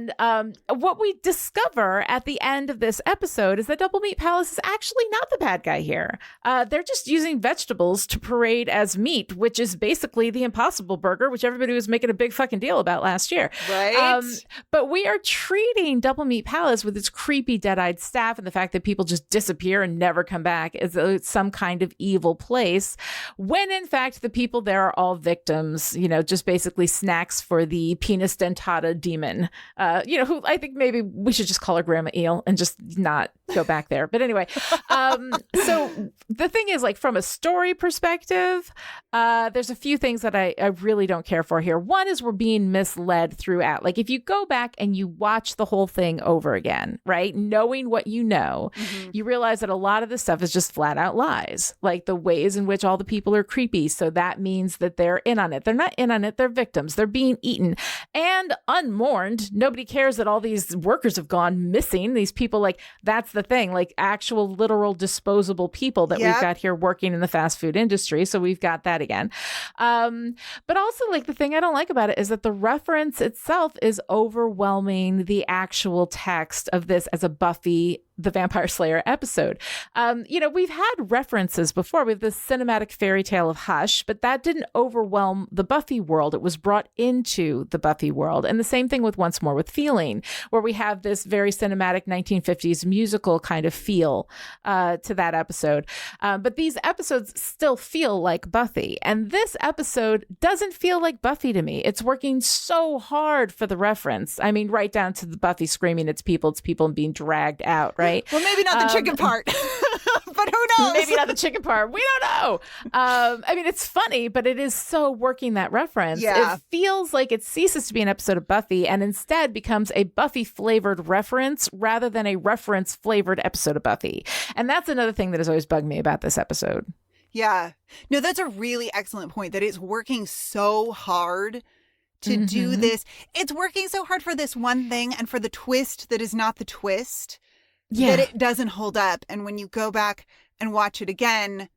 what we discover at the end of this episode is that Doublemeat Palace is actually not the bad guy here. They're just using vegetables to parade as meat, which is basically the Impossible Burger, which everybody was making a big fucking deal about last year. Right. But we are treating Doublemeat Palace with its creepy dead-eyed staff and the fact that people just disappear and never come back as some kind of evil place, when in fact the people there are all victims, just basically snacks for the penis dentata demon. Who I think maybe we should just call her Grandma Eel and just not go back there. But anyway, so the thing is, from a story perspective, there's a few things that I really don't care for here. One is we're being misled throughout. If you go back and you watch the whole thing over again, right, knowing what you know, you realize that a lot of this stuff is just flat out lies. The ways in which all the people are creepy. So that means that they're in on it. They're not in on it. They're victims. They're being eaten and unmourned. Nobody cares that all these workers have gone missing. These people, that's the thing, actual literal disposable people that we've got here working in the fast food industry. So we've got that again. But also, the thing I don't like about it is that the reference itself is overwhelming the actual text of this as a Buffy the Vampire Slayer episode. We've had references before with the cinematic fairy tale of Hush, but that didn't overwhelm the Buffy world. It was brought into the Buffy world. And the same thing with Once More with Feeling, where we have this very cinematic 1950s musical kind of feel to that episode. But these episodes still feel like Buffy. And this episode doesn't feel like Buffy to me. It's working so hard for the reference. I mean, right down to the Buffy screaming, it's people and being dragged out, right? Well, maybe not the chicken part, but who knows? Maybe not the chicken part. We don't know. It's funny, but it is so working that reference. Yeah. It feels like it ceases to be an episode of Buffy and instead becomes a Buffy-flavored reference rather than a reference-flavored episode of Buffy. And that's another thing that has always bugged me about this episode. Yeah. No, that's a really excellent point, that it's working so hard to do this. It's working so hard for this one thing and for the twist that is not the twist. That it doesn't hold up, and when you go back and watch it again,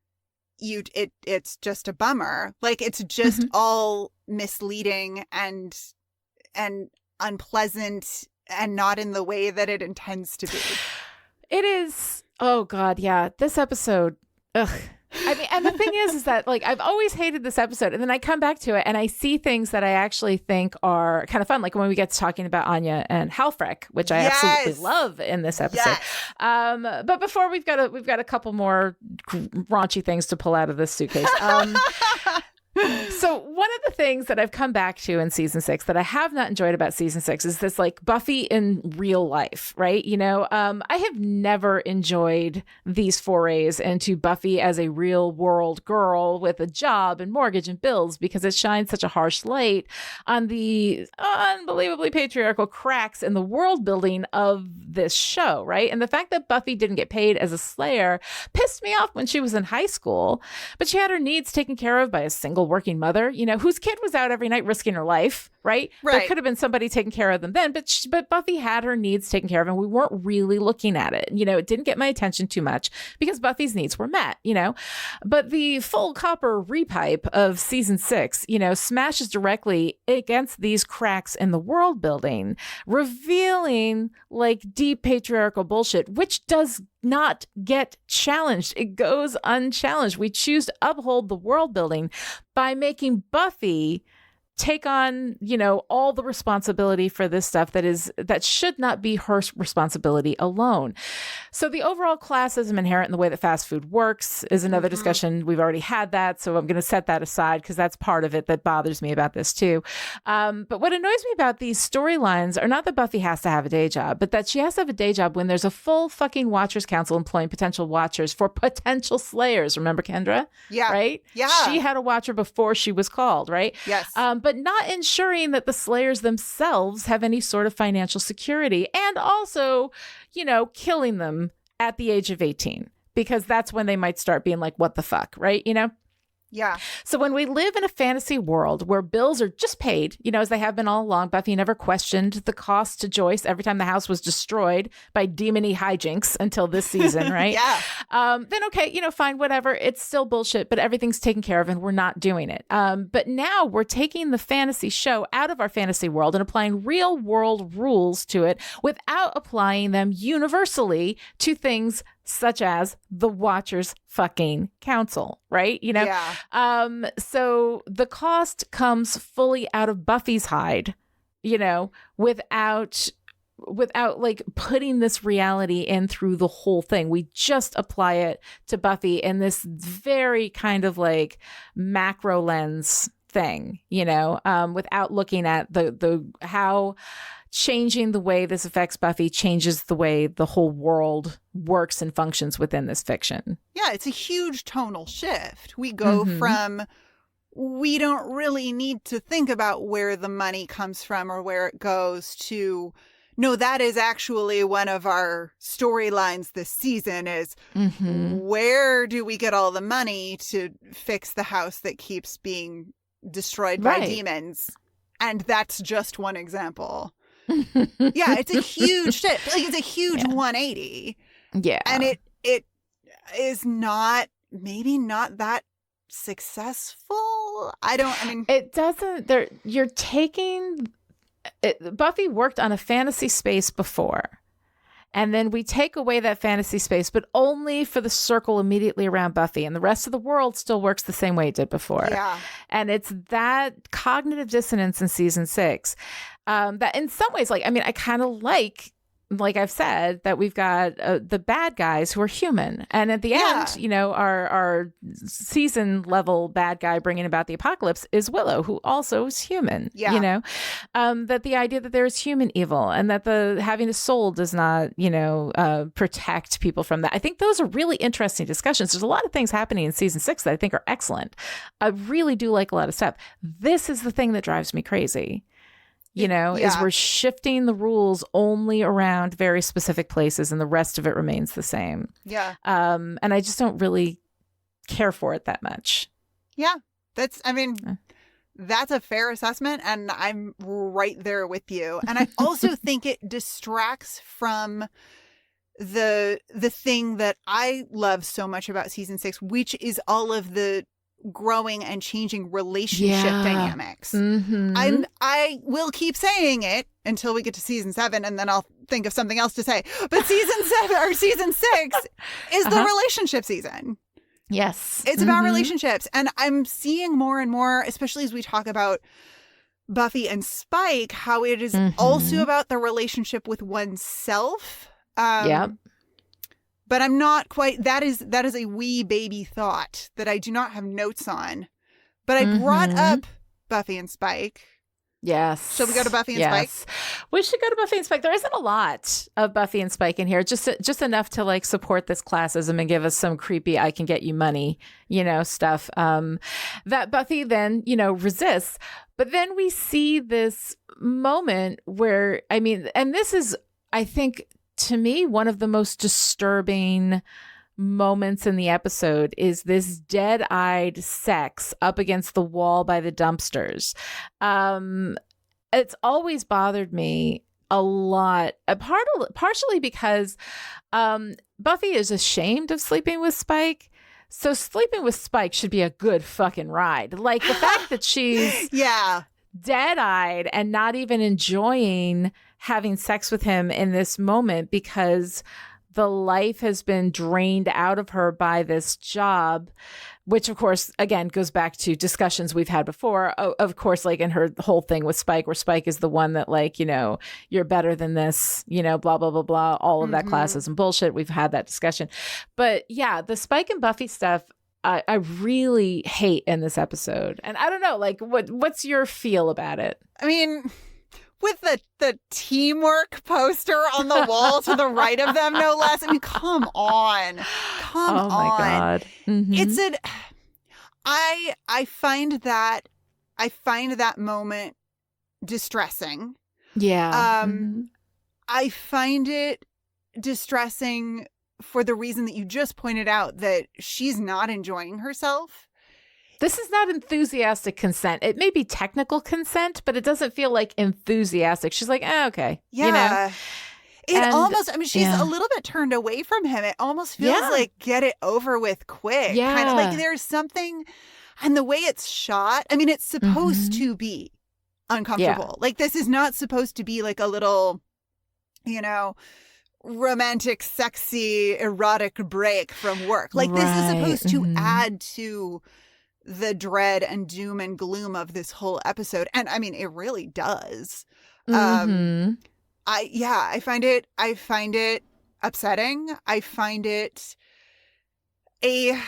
it's just a bummer. It's just all misleading and unpleasant and not in the way that it intends to be. It is. Oh God, yeah. This episode. Ugh. I mean, and the thing is that like I've always hated this episode, and then I come back to it and I see things that I actually think are kind of fun, like when we get to talking about Anya and Halfrek, which I absolutely love in this episode. But before we've got a couple more raunchy things to pull out of this suitcase. So one of the things that I've come back to in season 6 that I have not enjoyed about season 6 is this like Buffy in real life, right? You know, I have never enjoyed these forays into Buffy as a real world girl with a job and mortgage and bills, because it shines such a harsh light on the unbelievably patriarchal cracks in the world building of this show, right? And the fact that Buffy didn't get paid as a slayer pissed me off when she was in high school, but she had her needs taken care of by a single working mother, you know, whose kid was out every night risking her life, right? There could have been somebody taking care of them then, but Buffy had her needs taken care of, and we weren't really looking at it. You know, it didn't get my attention too much because Buffy's needs were met, you know. But the full copper repipe of season 6, you know, smashes directly against these cracks in the world building, revealing like deep patriarchal bullshit, which does not get challenged. It goes unchallenged. We choose to uphold the world building by making Buffy take on, you know, all the responsibility for this stuff that should not be her responsibility alone. So the overall classism inherent in the way that fast food works is another discussion. We've already had that, so I'm going to set that aside because that's part of it that bothers me about this too. But what annoys me about these storylines are not that Buffy has to have a day job, but that she has to have a day job when there's a full fucking Watchers Council employing potential watchers for potential slayers. Remember Kendra? Yeah. Right? Yeah. She had a watcher before she was called, right? Yes. But not ensuring that the slayers themselves have any sort of financial security, and also, you know, killing them at the age of 18, because that's when they might start being like, what the fuck, right? You know? Yeah. So when we live in a fantasy world where bills are just paid, you know, as they have been all along, Buffy never questioned the cost to Joyce every time the house was destroyed by demon-y hijinks until this season, right? Yeah. Then okay, you know, fine, whatever. It's still bullshit, but everything's taken care of and we're not doing it. But now we're taking the fantasy show out of our fantasy world and applying real world rules to it without applying them universally to things such as the Watchers fucking Council, right? You know? Yeah. So the cost comes fully out of Buffy's hide, you know, without like putting this reality in through the whole thing. We just apply it to Buffy in this very kind of like macro lens thing, you know, without looking at the how changing the way this affects Buffy changes the way the whole world works and functions within this fiction. Yeah, it's a huge tonal shift. We go from, we don't really need to think about where the money comes from or where it goes, to, no, that is actually one of our storylines this season is, where do we get all the money to fix the house that keeps being destroyed by demons? And that's just one example. Yeah, it's a huge shift. Like, it's a huge 180. Yeah. And it is not, maybe not that successful. It doesn't, you're taking, Buffy worked on a fantasy space before. And then we take away that fantasy space, but only for the circle immediately around Buffy. And the rest of the world still works the same way it did before. Yeah. And it's that cognitive dissonance in season 6 that in some ways, I kind of like I've said, that we've got the bad guys who are human. And at the end, you know, our season level bad guy bringing about the apocalypse is Willow, who also is human. Yeah. You know, that the idea that there is human evil and that the having a soul does not, you know, protect people from that. I think those are really interesting discussions. There's a lot of things happening in season 6 that I think are excellent. I really do like a lot of stuff. This is the thing that drives me crazy. You know, is we're shifting the rules only around very specific places and the rest of it remains the same. Yeah. And I just don't really care for it that much. Yeah. That's a fair assessment. And I'm right there with you. And I also think it distracts from the thing that I love so much about season 6, which is all of the growing and changing relationship dynamics. I will keep saying it until we get to season 7, and then I'll think of something else to say. But season 6 is the relationship season. Yes. It's about relationships. And I'm seeing more and more, especially as we talk about Buffy and Spike, how it is also about the relationship with oneself. Yep. But I'm not quite, that is a wee baby thought that I do not have notes on. But I brought up Buffy and Spike. Yes. Shall we go to Buffy and Spike? We should go to Buffy and Spike. There isn't a lot of Buffy and Spike in here, just enough to like support this classism and give us some creepy "I can get you money," stuff. That Buffy then, resists. But then we see this moment where, and this is, I think, to me, one of the most disturbing moments in the episode is this dead-eyed sex up against the wall by the dumpsters. It's always bothered me a lot, partially because Buffy is ashamed of sleeping with Spike. So sleeping with Spike should be a good fucking ride. Like the fact that she's dead-eyed and not even enjoying having sex with him in this moment because the life has been drained out of her by this job, which of course, again, goes back to discussions we've had before. Of course, like in her whole thing with Spike, where Spike is the one that like, you're better than this, blah, blah, blah, blah, all of that classism bullshit. We've had that discussion. But yeah, the Spike and Buffy stuff, I really hate in this episode. And I don't know, like, what's your feel about it? I mean, with the teamwork poster on the wall to the right of them, no less. I mean, come on. Oh my God. It's I find that moment distressing. Yeah. I find it distressing for the reason that you just pointed out, that she's not enjoying herself. This is not enthusiastic consent. It may be technical consent, but it doesn't feel like enthusiastic. She's like, okay. Yeah. She's a little bit turned away from him. It almost feels like get it over with quick. Yeah. Kind of like there's something, and the way it's shot, I mean, it's supposed to be uncomfortable. Like this is not supposed to be like a little, romantic, sexy, erotic break from work. Like this is supposed to add to the dread and doom and gloom of this whole episode. And I mean, it really does. I find it upsetting. I find it a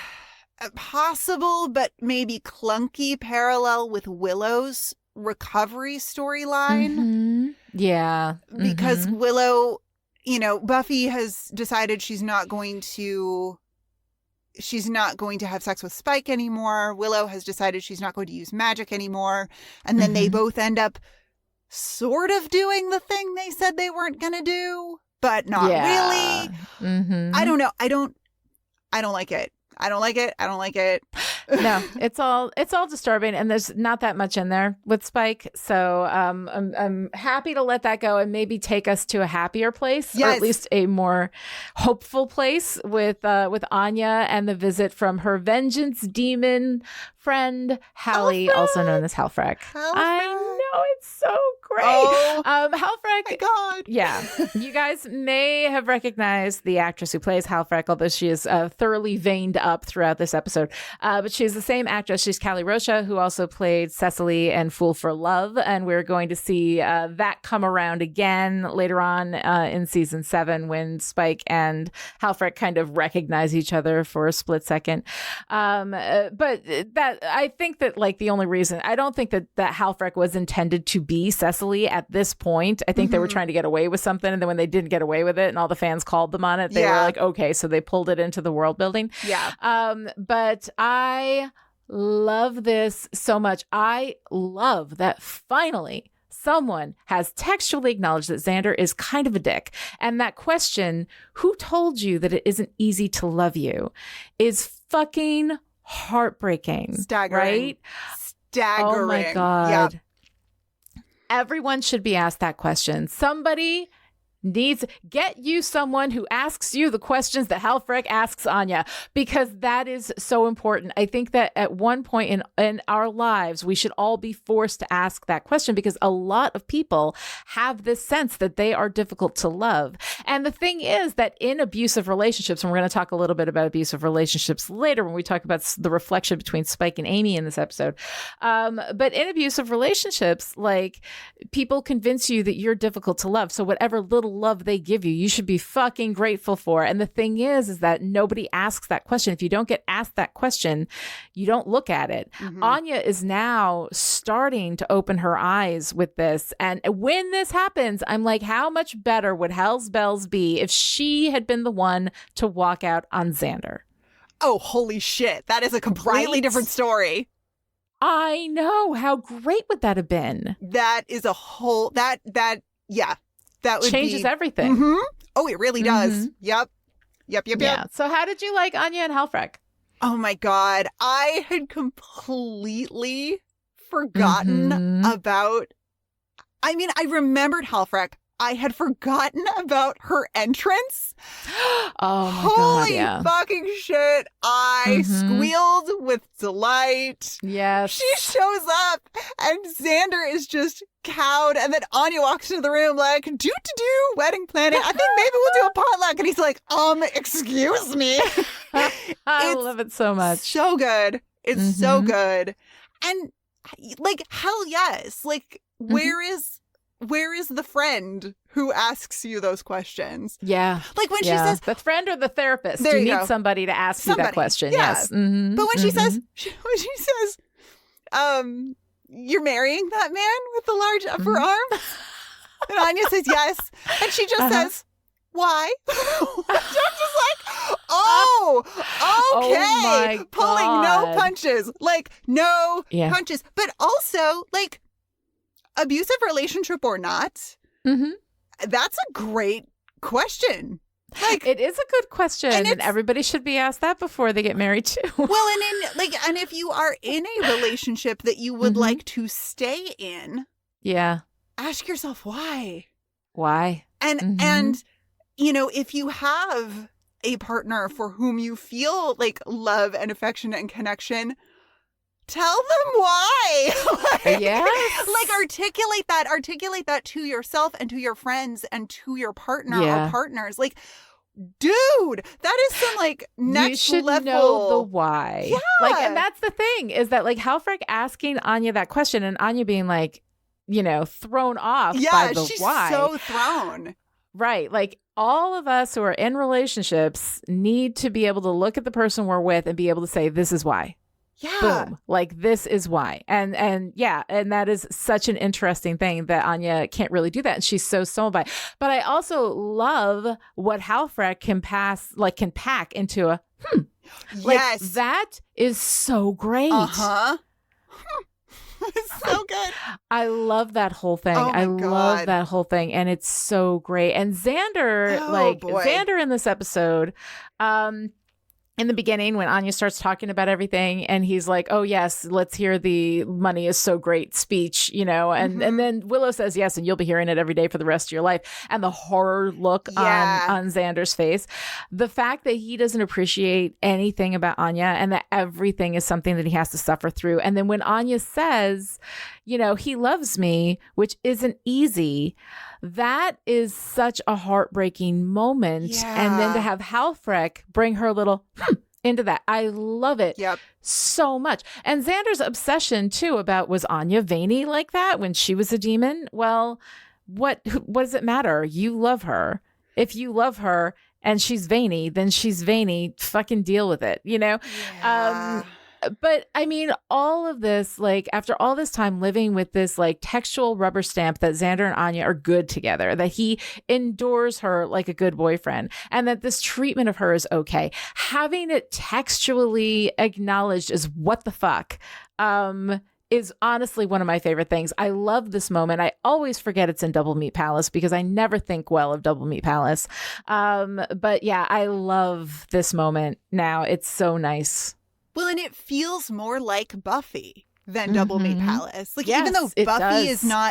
possible but maybe clunky parallel with Willow's recovery storyline. Yeah. Because Willow, Buffy has decided she's not going to have sex with Spike anymore. Willow has decided she's not going to use magic anymore. And then they both end up sort of doing the thing they said they weren't going to do, but not really. I don't know. I don't like it. I don't like it. No, it's all disturbing, and there's not that much in there with Spike. So I'm happy to let that go and maybe take us to a happier place, or at least a more hopeful place with Anya and the visit from her vengeance demon friend Hallie, also known as Halfrek. I know, it's so great. Halfrek. My God. Yeah, you guys may have recognized the actress who plays Halfrek, although she is thoroughly veined up throughout this episode. But she's the same actress. She's Callie Rocha, who also played Cecily in Fool for Love. And we're going to see that come around again later on in season 7 when Spike and Halfrek kind of recognize each other for a split second. But that I think that like the only reason, I don't think that Halfrek was intended to be Cecily at this point. I think they were trying to get away with something. And then when they didn't get away with it and all the fans called them on it, they were like, okay, so they pulled it into the world building. Yeah. But I love this so much. I love that finally someone has textually acknowledged that Xander is kind of a dick. And that question, who told you that it isn't easy to love you, is fucking heartbreaking. Staggering. Right? Staggering. Oh my God. Yeah. Everyone should be asked that question. Somebody get you someone who asks you the questions that Halfrek asks Anya, because that is so important. I think that at one point in our lives, we should all be forced to ask that question, because a lot of people have this sense that they are difficult to love. And the thing is that in abusive relationships, and we're going to talk a little bit about abusive relationships later when we talk about the reflection between Spike and Amy in this episode. But in abusive relationships, like, people convince you that you're difficult to love. So whatever little love they give you, you should be fucking grateful for. And the thing is that nobody asks that question. If you don't get asked that question, you don't look at it. Anya is now starting to open her eyes with this. And when this happens, I'm like, how much better would Hell's Bells be if she had been the one to walk out on Xander? Oh, holy shit. That is a completely different story. I know. How great would that have been? That is a whole, that would changes everything. Oh, it really does. Yep. Yeah. So how did you like Anya and Halfrek? Oh my God. I had completely forgotten about, I mean, I remembered Halfrek. I had forgotten about her entrance. Oh my Holy God, yeah. fucking shit. I squealed with delight. Yes. She shows up and Xander is just cowed. And then Anya walks into the room like, do wedding planning. I think maybe we'll do a potluck. And he's like, excuse me. I love it so much. So good. It's so good. And like, hell yes. Like, where is the friend who asks you those questions? Yeah. Like when she says... The friend or the therapist. There you you need go. somebody to ask you that question. Yeah. Yes. Mm-hmm. But when she says, you're marrying that man with the large upper arm? And Anya says yes. And she just says, why? I'm just like, okay. my Pulling no God. punches. Like, no punches. But also, like, abusive relationship or not, that's a great question. Like, it is a good question, and everybody should be asked that before they get married too. Well, and if you are in a relationship that you would like to stay in, ask yourself why. Why? And you know, if you have a partner for whom you feel like love and affection and connection, tell them why. Like articulate that to yourself and to your friends and to your partner or partners. Like, dude, that is some like next you should level. know the why. Yeah. Like, and that's the thing is that like Halfrek asking Anya that question and Anya being like, you know, thrown off by the she's why. so thrown. Right. Like, all of us who are in relationships need to be able to look at the person we're with and be able to say, this is why. Yeah. Boom. Like, this is why. And that is such an interesting thing that Anya can't really do that. And she's so sold by it. But I also love what Halfrek can pack into a Like, that is so great. It's so good. I love that whole thing. Oh my love God. that whole thing. And it's so great. And Xander, Xander in this episode, in the beginning when Anya starts talking about everything and he's like, oh yes, let's hear the money is so great speech, you know, and then Willow says yes, and you'll be hearing it every day for the rest of your life. And the horror look on Xander's face, the fact that he doesn't appreciate anything about Anya and that everything is something that he has to suffer through. And then when Anya says, you know, he loves me, which isn't easy, that is such a heartbreaking moment. And then to have Halfrek bring her little into that. I love it so much. And Xander's obsession too about, was Anya veiny like that when she was a demon? Well, what does it matter? You love her. If you love her and she's veiny, then she's veiny. Fucking deal with it, you know? But I mean, all of this, like, after all this time living with this like textual rubber stamp that Xander and Anya are good together, that he endures her like a good boyfriend, and that this treatment of her is okay, having it textually acknowledged as what the fuck, is honestly one of my favorite things. I love this moment. I always forget it's in Doublemeat Palace because I never think well of Doublemeat Palace. But yeah, I love this moment now. It's so nice. Well, and it feels more like Buffy. than Doublemeat Palace. Like, even though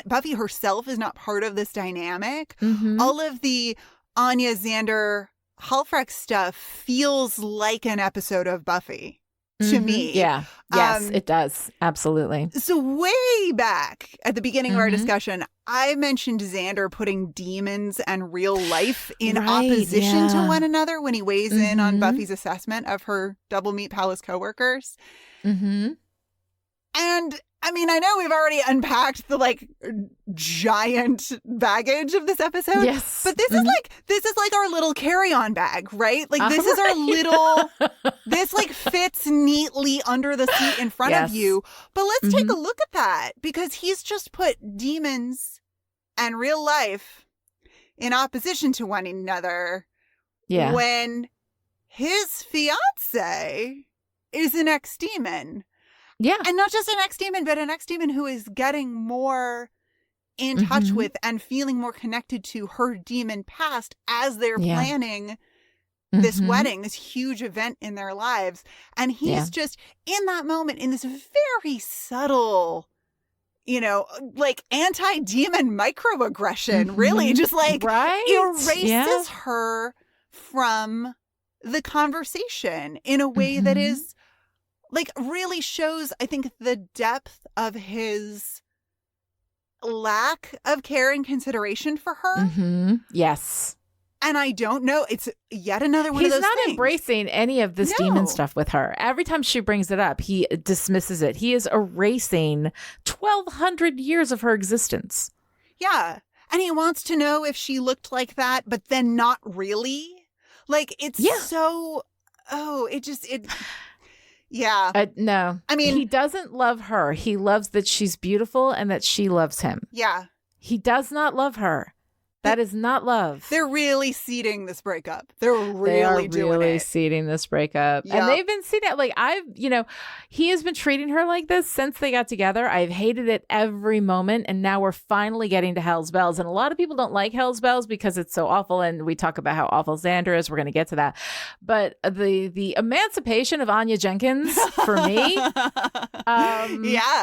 Buffy herself is not part of this dynamic, all of the Anya, Xander, Halfrek stuff feels like an episode of Buffy to me. Yeah. Yes, it does. Absolutely. So way back at the beginning of our discussion, I mentioned Xander putting demons and real life in opposition to one another when he weighs in on Buffy's assessment of her Doublemeat Palace coworkers. And I mean, I know we've already unpacked the like giant baggage of this episode. Yes. But this is like our little carry-on bag, right? Like this is our little this like fits neatly under the seat in front of you. But let's take a look at that, because he's just put demons and real life in opposition to one another. Yeah. When his fiance is an ex-demon. Yeah. And not just an ex-demon, but an ex-demon who is getting more in touch with and feeling more connected to her demon past as they're planning this wedding, this huge event in their lives. And he's just in that moment, in this very subtle, you know, like anti-demon microaggression, really just like erases her from the conversation in a way that is like really shows, I think, the depth of his lack of care and consideration for her. Yes. And I don't know. It's yet another one of those things. He's not embracing any of this demon stuff with her. Every time she brings it up, he dismisses it. He is erasing 1,200 years of her existence. Yeah. And he wants to know if she looked like that, but then not really. Like, it's so... Oh, yeah. No. I mean, he doesn't love her. He loves that she's beautiful and that she loves him. Yeah. He does not love her. That is not love. They're really seeding this breakup. They're really doing it. Seeding this breakup. Yep. And they've been seeding it. Like, he has been treating her like this since they got together. I've hated it every moment. And now we're finally getting to Hell's Bells. And a lot of people don't like Hell's Bells because it's so awful. And we talk about how awful Xander is. We're going to get to that. But the emancipation of Anya Jenkins, for me,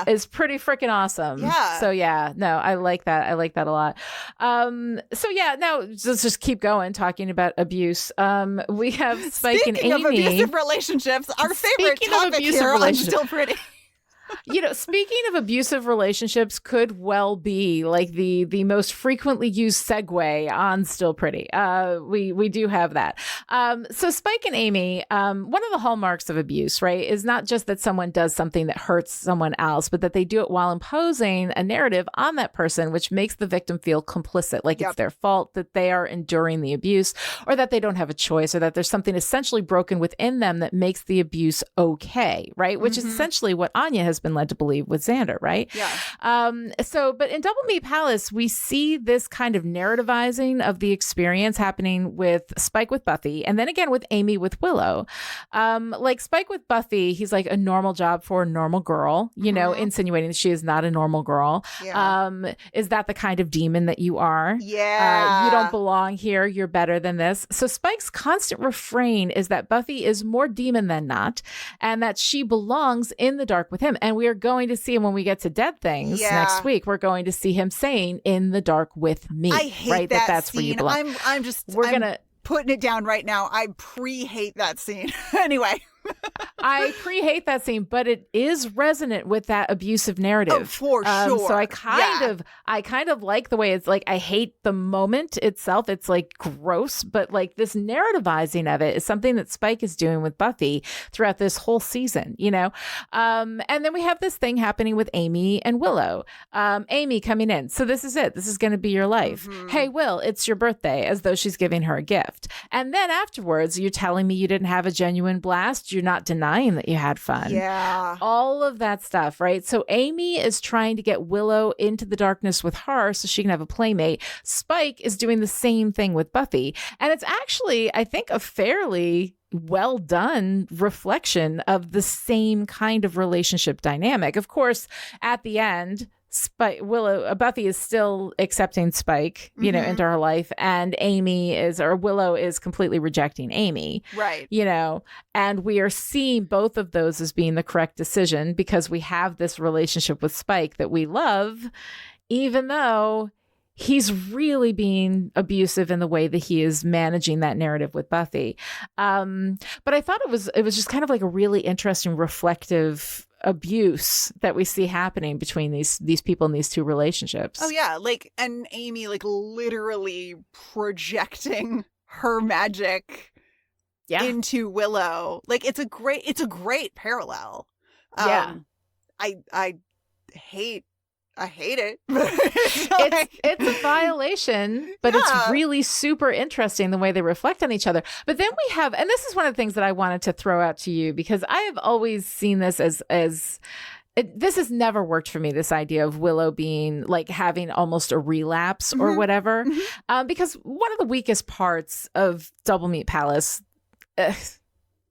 is pretty freaking awesome. Yeah. So, no, I like that. I like that a lot. So now let's just keep going talking about abuse. We have Spike Speaking and Amy. Of abusive relationships, our favorite topic here on Still Pretty. Speaking of abusive relationships could well be like the most frequently used segue on Still Pretty. We do have that. So Spike and Amy, one of the hallmarks of abuse, right, is not just that someone does something that hurts someone else, but that they do it while imposing a narrative on that person, which makes the victim feel complicit, like it's their fault that they are enduring the abuse, or that they don't have a choice, or that there's something essentially broken within them that makes the abuse okay, right? Which is essentially what Anya has been led to believe with Xander, right? Yeah. But in Doublemeat Palace, we see this kind of narrativizing of the experience happening with Spike with Buffy, and then again with Amy with Willow. Like Spike with Buffy, he's like a normal job for a normal girl, insinuating that she is not a normal girl. Yeah. Is that the kind of demon that you are? Yeah. You don't belong here. You're better than this. So Spike's constant refrain is that Buffy is more demon than not, and that she belongs in the dark with him. And we are going to see him when we get to Dead Things next week. We're going to see him saying "in the dark with me." I hate right? That's scene. where you belong. I'm putting it down right now. I pre-hate that scene. Anyway. I pre-hate that scene, but it is resonant with that abusive narrative. Oh, for sure. So I kind of like the way it's like, I hate the moment itself. It's like gross, but like this narrativizing of it is something that Spike is doing with Buffy throughout this whole season, And then we have this thing happening with Amy and Willow. Amy coming in. So this is it. This is going to be your life. Hey, Will, it's your birthday, as though she's giving her a gift. And then afterwards, you're telling me you didn't have a genuine blast. You're not denying that you had fun. Yeah. All of that stuff, right? So Amy is trying to get Willow into the darkness with her so she can have a playmate. Spike is doing the same thing with Buffy. And it's actually, I think, a fairly well done reflection of the same kind of relationship dynamic. Of course, at the end, Buffy is still accepting Spike, into her life, and Willow is completely rejecting Amy. Right. And we are seeing both of those as being the correct decision because we have this relationship with Spike that we love, even though he's really being abusive in the way that he is managing that narrative with Buffy. But I thought it was just kind of like a really interesting reflective abuse that we see happening between these people in these two relationships. Oh yeah, and Amy literally projecting her magic into Willow. It's a great parallel. Yeah. I hate it. It's a violation, but it's really super interesting the way they reflect on each other. But then we have, and this is one of the things that I wanted to throw out to you, because I have always seen this as this has never worked for me, this idea of Willow being having almost a relapse or whatever. Because one of the weakest parts of Doublemeat Palace,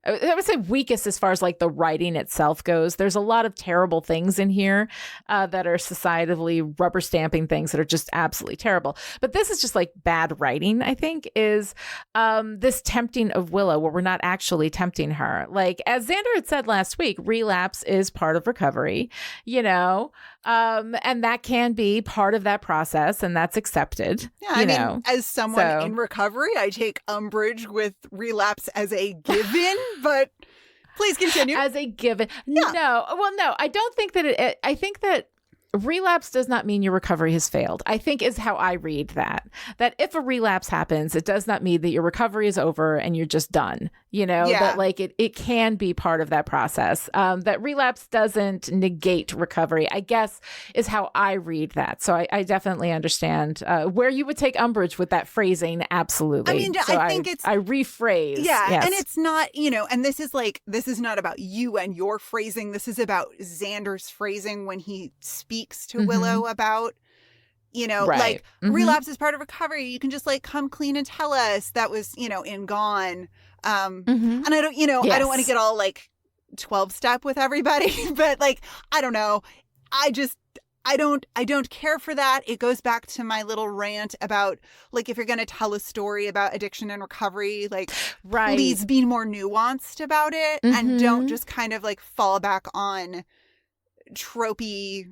I would say weakest as far as the writing itself goes. There's a lot of terrible things in here that are societally rubber stamping things that are just absolutely terrible. But this is just bad writing, I think, is this tempting of Willow where we're not actually tempting her. As Xander had said last week, relapse is part of recovery, and that can be part of that process, and that's accepted. Yeah, as someone in recovery, I take umbrage with relapse as a given, but please continue. As a given. Yeah. No, I don't think that I think that relapse does not mean your recovery has failed, I think is how I read that. That if a relapse happens, it does not mean that your recovery is over and you're just done. That it can be part of that process. That relapse doesn't negate recovery, I guess, is how I read that. So I definitely understand where you would take umbrage with that phrasing. Absolutely. I think I rephrase. Yeah. Yes. And it's not, and this is not about you and your phrasing. This is about Xander's phrasing when he speaks to Willow about, right. Relapse is part of recovery. You can just come clean and tell us that was, in Gone. And I don't, I don't want to get all 12-step with everybody, but I don't know. I don't care for that. It goes back to my little rant about if you're going to tell a story about addiction and recovery, right. Please be more nuanced about it and don't just kind of fall back on tropey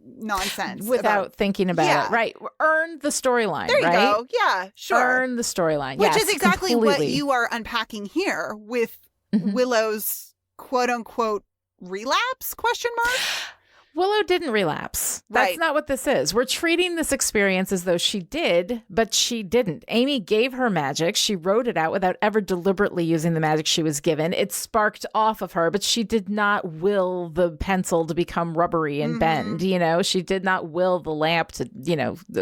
nonsense without thinking about it. Right. Earn the storyline. There you right? go. Yeah, sure. Earn the storyline. Which yes, is exactly completely. what you are unpacking here with Willow's quote unquote relapse ? Willow didn't relapse. That's Right. not what this is. We're treating this experience as though she did, but she didn't. Amy gave her magic. She wrote it out without ever deliberately using the magic she was given. It sparked off of her, but she did not will the pencil to become rubbery and bend. She did not will the lamp to,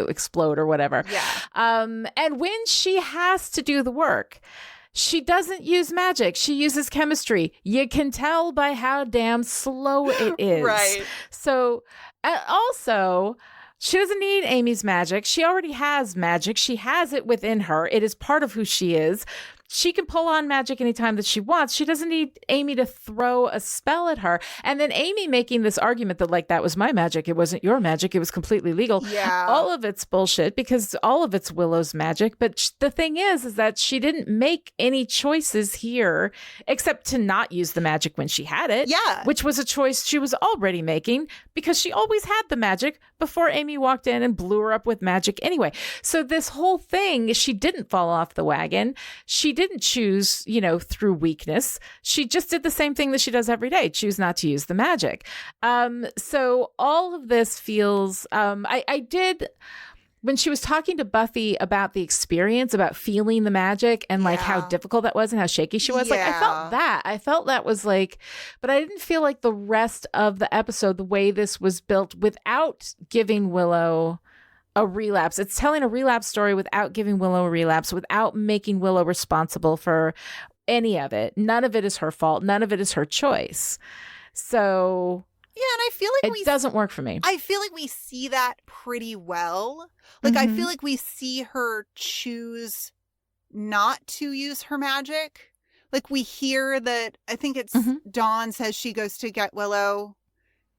explode or whatever. Yeah. And when she has to do the work, she doesn't use magic. She uses chemistry. You can tell by how damn slow it is. Right. So, also, she doesn't need Amy's magic. She already has magic. She has it within her. It is part of who she is. She can pull on magic anytime that she wants. She doesn't need Amy to throw a spell at her. And then Amy making this argument that that was my magic. It wasn't your magic. It was completely legal. Yeah. All of it's bullshit because all of it's Willow's magic. But the thing is that she didn't make any choices here except to not use the magic when she had it. Yeah. Which was a choice she was already making because she always had the magic before Amy walked in and blew her up with magic anyway. So this whole thing, she didn't fall off the wagon. She didn't choose, through weakness. She just did the same thing that she does every day, choose not to use the magic. So all of this feels, I did, when she was talking to Buffy about the experience, about feeling the magic and how difficult that was and how shaky she was, I felt that was but I didn't feel like the rest of the episode, the way this was built without giving Willow a relapse. It's telling a relapse story without giving Willow a relapse, without making Willow responsible for any of it. None of it is her fault. None of it is her choice. So yeah, and I feel like it doesn't work for me. I feel like we see that pretty well. I feel like we see her choose not to use her magic. We hear that, I think it's Dawn says she goes to get Willow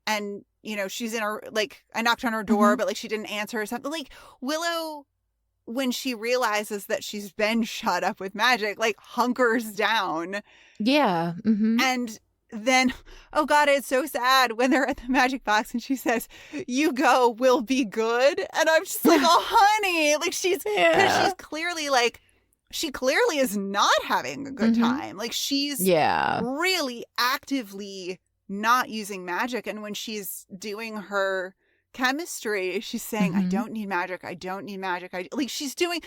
and you know, she's in her, like, I knocked on her door, but like she didn't answer or something. Like Willow, when she realizes that she's been shut up with magic, like hunkers down. Yeah. And then, oh God, it's so sad when they're at the magic box and she says, "You go, we'll be good." And I'm just like, oh, honey, like she's clearly like, she clearly is not having a good time. Like she's really actively not using magic. And when she's doing her chemistry, she's saying, "I don't need magic. I don't need magic." Like she's doing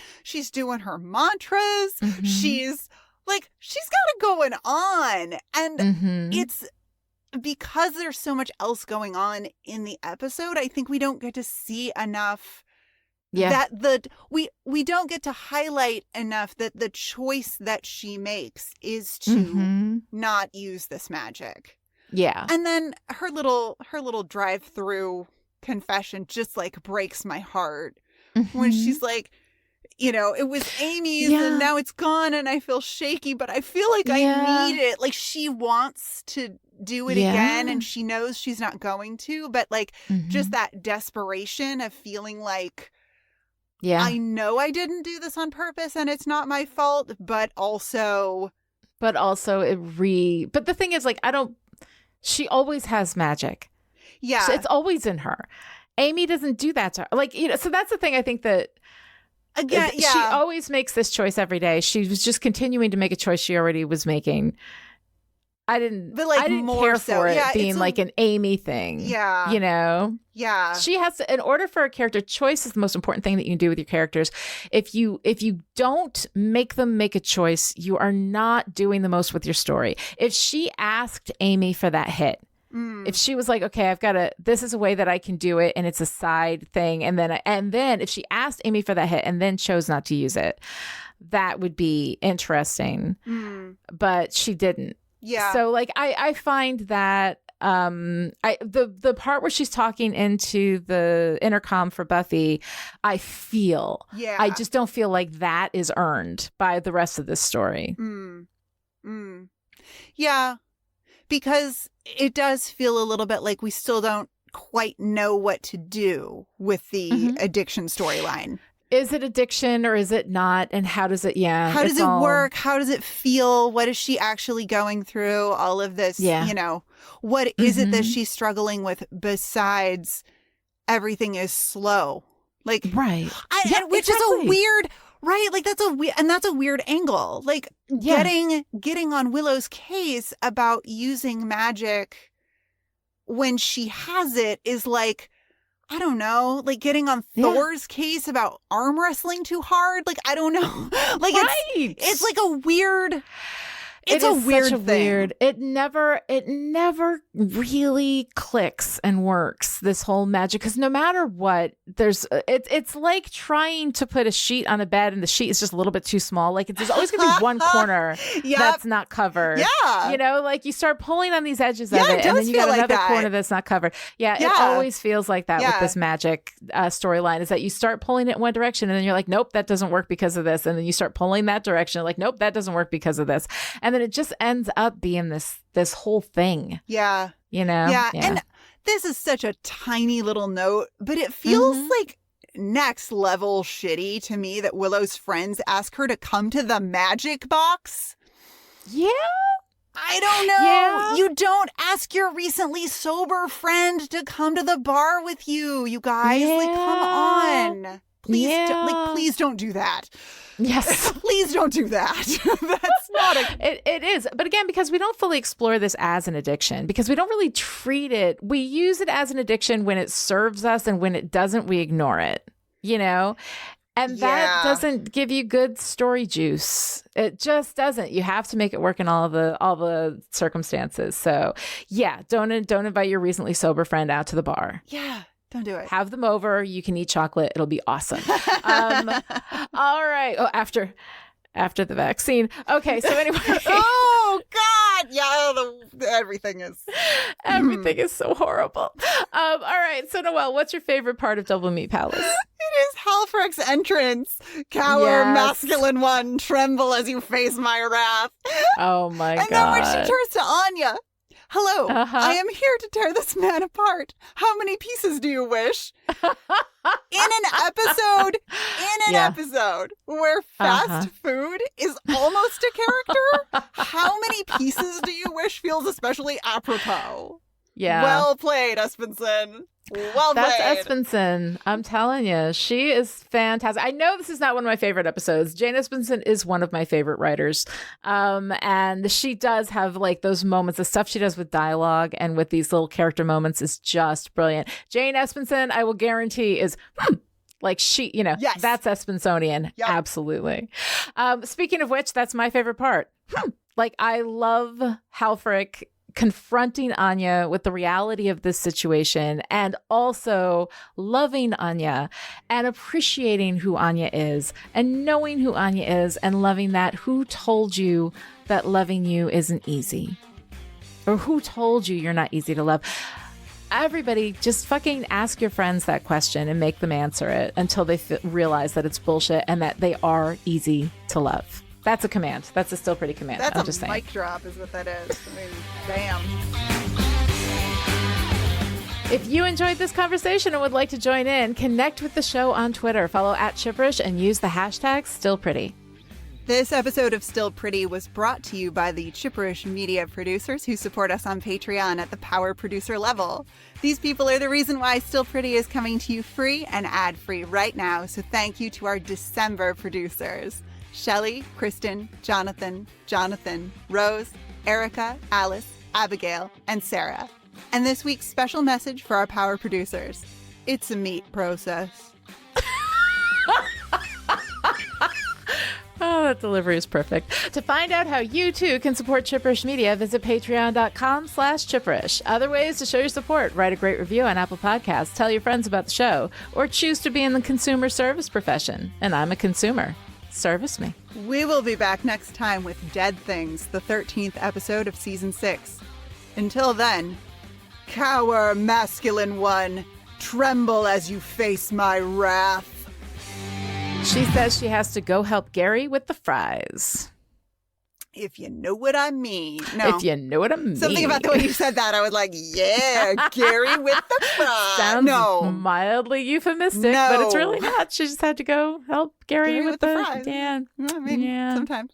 her mantras. She's like, she's got it going on. And it's because there's so much else going on in the episode. I think we don't get to see enough that we don't get to highlight enough that the choice that she makes is to not use this magic. Yeah. And then her little drive-through confession just like breaks my heart when she's like, you know, it was Amy's and now it's gone and I feel shaky, but I feel like I need it. Like she wants to do it again and she knows she's not going to, but like just that desperation of feeling like, I know I didn't do this on purpose and it's not my fault, but also but the thing is, like, she always has magic. Yeah. So it's always in her. Amy doesn't do that to her. Like, you know, so that's the thing. I think that again, she always makes this choice every day. She was just continuing to make a choice she already was making. I didn't care for it being like an Amy thing. Yeah. You know? Yeah. She has to, in order for a character, choice is the most important thing that you can do with your characters. If you don't make them make a choice, you are not doing the most with your story. If she asked Amy for that hit, if she was like, okay, this is a way that I can do it and it's a side thing. And then if she asked Amy for that hit and then chose not to use it, that would be interesting. But she didn't. Yeah. So like, I find that the part where she's talking into the intercom for Buffy, I just don't feel like that is earned by the rest of this story. Yeah. Because it does feel a little bit like we still don't quite know what to do with the addiction storyline. Is it addiction or is it not? And how does it, how does it work? How does it feel? What is she actually going through? All of this, you know, what is it that she's struggling with besides everything is slow? Like, right. Which is a weird, right? Like that's a weird angle. Like getting on Willow's case about using magic when she has it is like, I don't know, like getting on Thor's case about arm wrestling too hard. Like, I don't know. Like it's like a weird, it's a weird thing. It never really clicks and works, this whole magic. Because no matter what, it's like trying to put a sheet on a bed and the sheet is just a little bit too small. Like there's always going to be one corner that's not covered. Yeah. You know, like you start pulling on these edges of it and then you got another corner that's not covered. Yeah, it always feels like that with this magic storyline, is that you start pulling it in one direction and then you're like, nope, that doesn't work because of this. And then you start pulling that direction, like, nope, that doesn't work because of this. And then it just ends up being this whole thing. Yeah. You know? Yeah. And this is such a tiny little note, but it feels like next level shitty to me that Willow's friends ask her to come to the magic box. Yeah. I don't know. Yeah. You don't ask your recently sober friend to come to the bar with you, you guys. Yeah. Like, come on. Please don't do that. Yes. Please don't do that. That's not It is. But again, because we don't fully explore this as an addiction, because we don't really treat it. We use it as an addiction when it serves us, and when it doesn't, we ignore it, you know? And that doesn't give you good story juice. It just doesn't. You have to make it work in all the circumstances. So yeah, don't invite your recently sober friend out to the bar. Yeah. Don't do it. Have them over. You can eat chocolate. It'll be awesome. All right. Oh, after the vaccine. Okay. So anyway. Oh God. Yeah. Everything is so horrible. All right. So Noelle, what's your favorite part of Doublemeat Palace? It is Halfrek's entrance. Cower, masculine one, tremble as you face my wrath. Oh my God. And then when she turns to Anya, Hello, Uh-huh. I am here to tear this man apart. How many pieces do you wish? In an episode where fast food is almost a character, how many pieces do you wish feels especially apropos? Yeah. Well played, Espenson. Well played. That's Espenson. I'm telling you, she is fantastic. I know this is not one of my favorite episodes. Jane Espenson is one of my favorite writers. And she does have like those moments, the stuff she does with dialogue and with these little character moments is just brilliant. Jane Espenson, I will guarantee, is like she, Yes. that's Espensonian. Yep. Absolutely. Speaking of which, that's my favorite part. Like, I love Halfrick confronting Anya with the reality of this situation and also loving Anya and appreciating who Anya is and knowing who Anya is and loving that. Who told you that loving you isn't easy? Or who told you you're not easy to love? Everybody, just fucking ask your friends that question and make them answer it until they realize that it's bullshit and that they are easy to love. That's a command. That's a Still Pretty command. That's I'm a just saying. mic drop is what that is. I mean, damn. If you enjoyed this conversation and would like to join in, connect with the show on Twitter. Follow @Chipperish and use the hashtag StillPretty. This episode of Still Pretty was brought to you by the Chipperish Media producers who support us on Patreon at the Power Producer level. These people are the reason why Still Pretty is coming to you free and ad-free right now, so thank you to our December producers. Shelley, Kristen, Jonathan, Rose, Erica, Alice, Abigail, and Sarah. And this week's special message for our power producers. It's a meat process. Oh, that delivery is perfect. To find out how you too can support Chipperish Media, visit patreon.com/Chipperish. Other ways to show your support: write a great review on Apple Podcasts, tell your friends about the show, or choose to be in the consumer service profession. And I'm a consumer. Service me. We will be back next time with Dead Things, the 13th episode of Season 6. Until then, cower, masculine one, tremble as you face my wrath. She says she has to go help Gary with the fries. If you know what I mean. No. If you know what I mean. Something about the way you said that, I was like, yeah, Gary with the fries. Sounds no. mildly euphemistic, No. but it's really not. She just had to go help Gary with the fries. Yeah. I mean, Yeah. sometimes.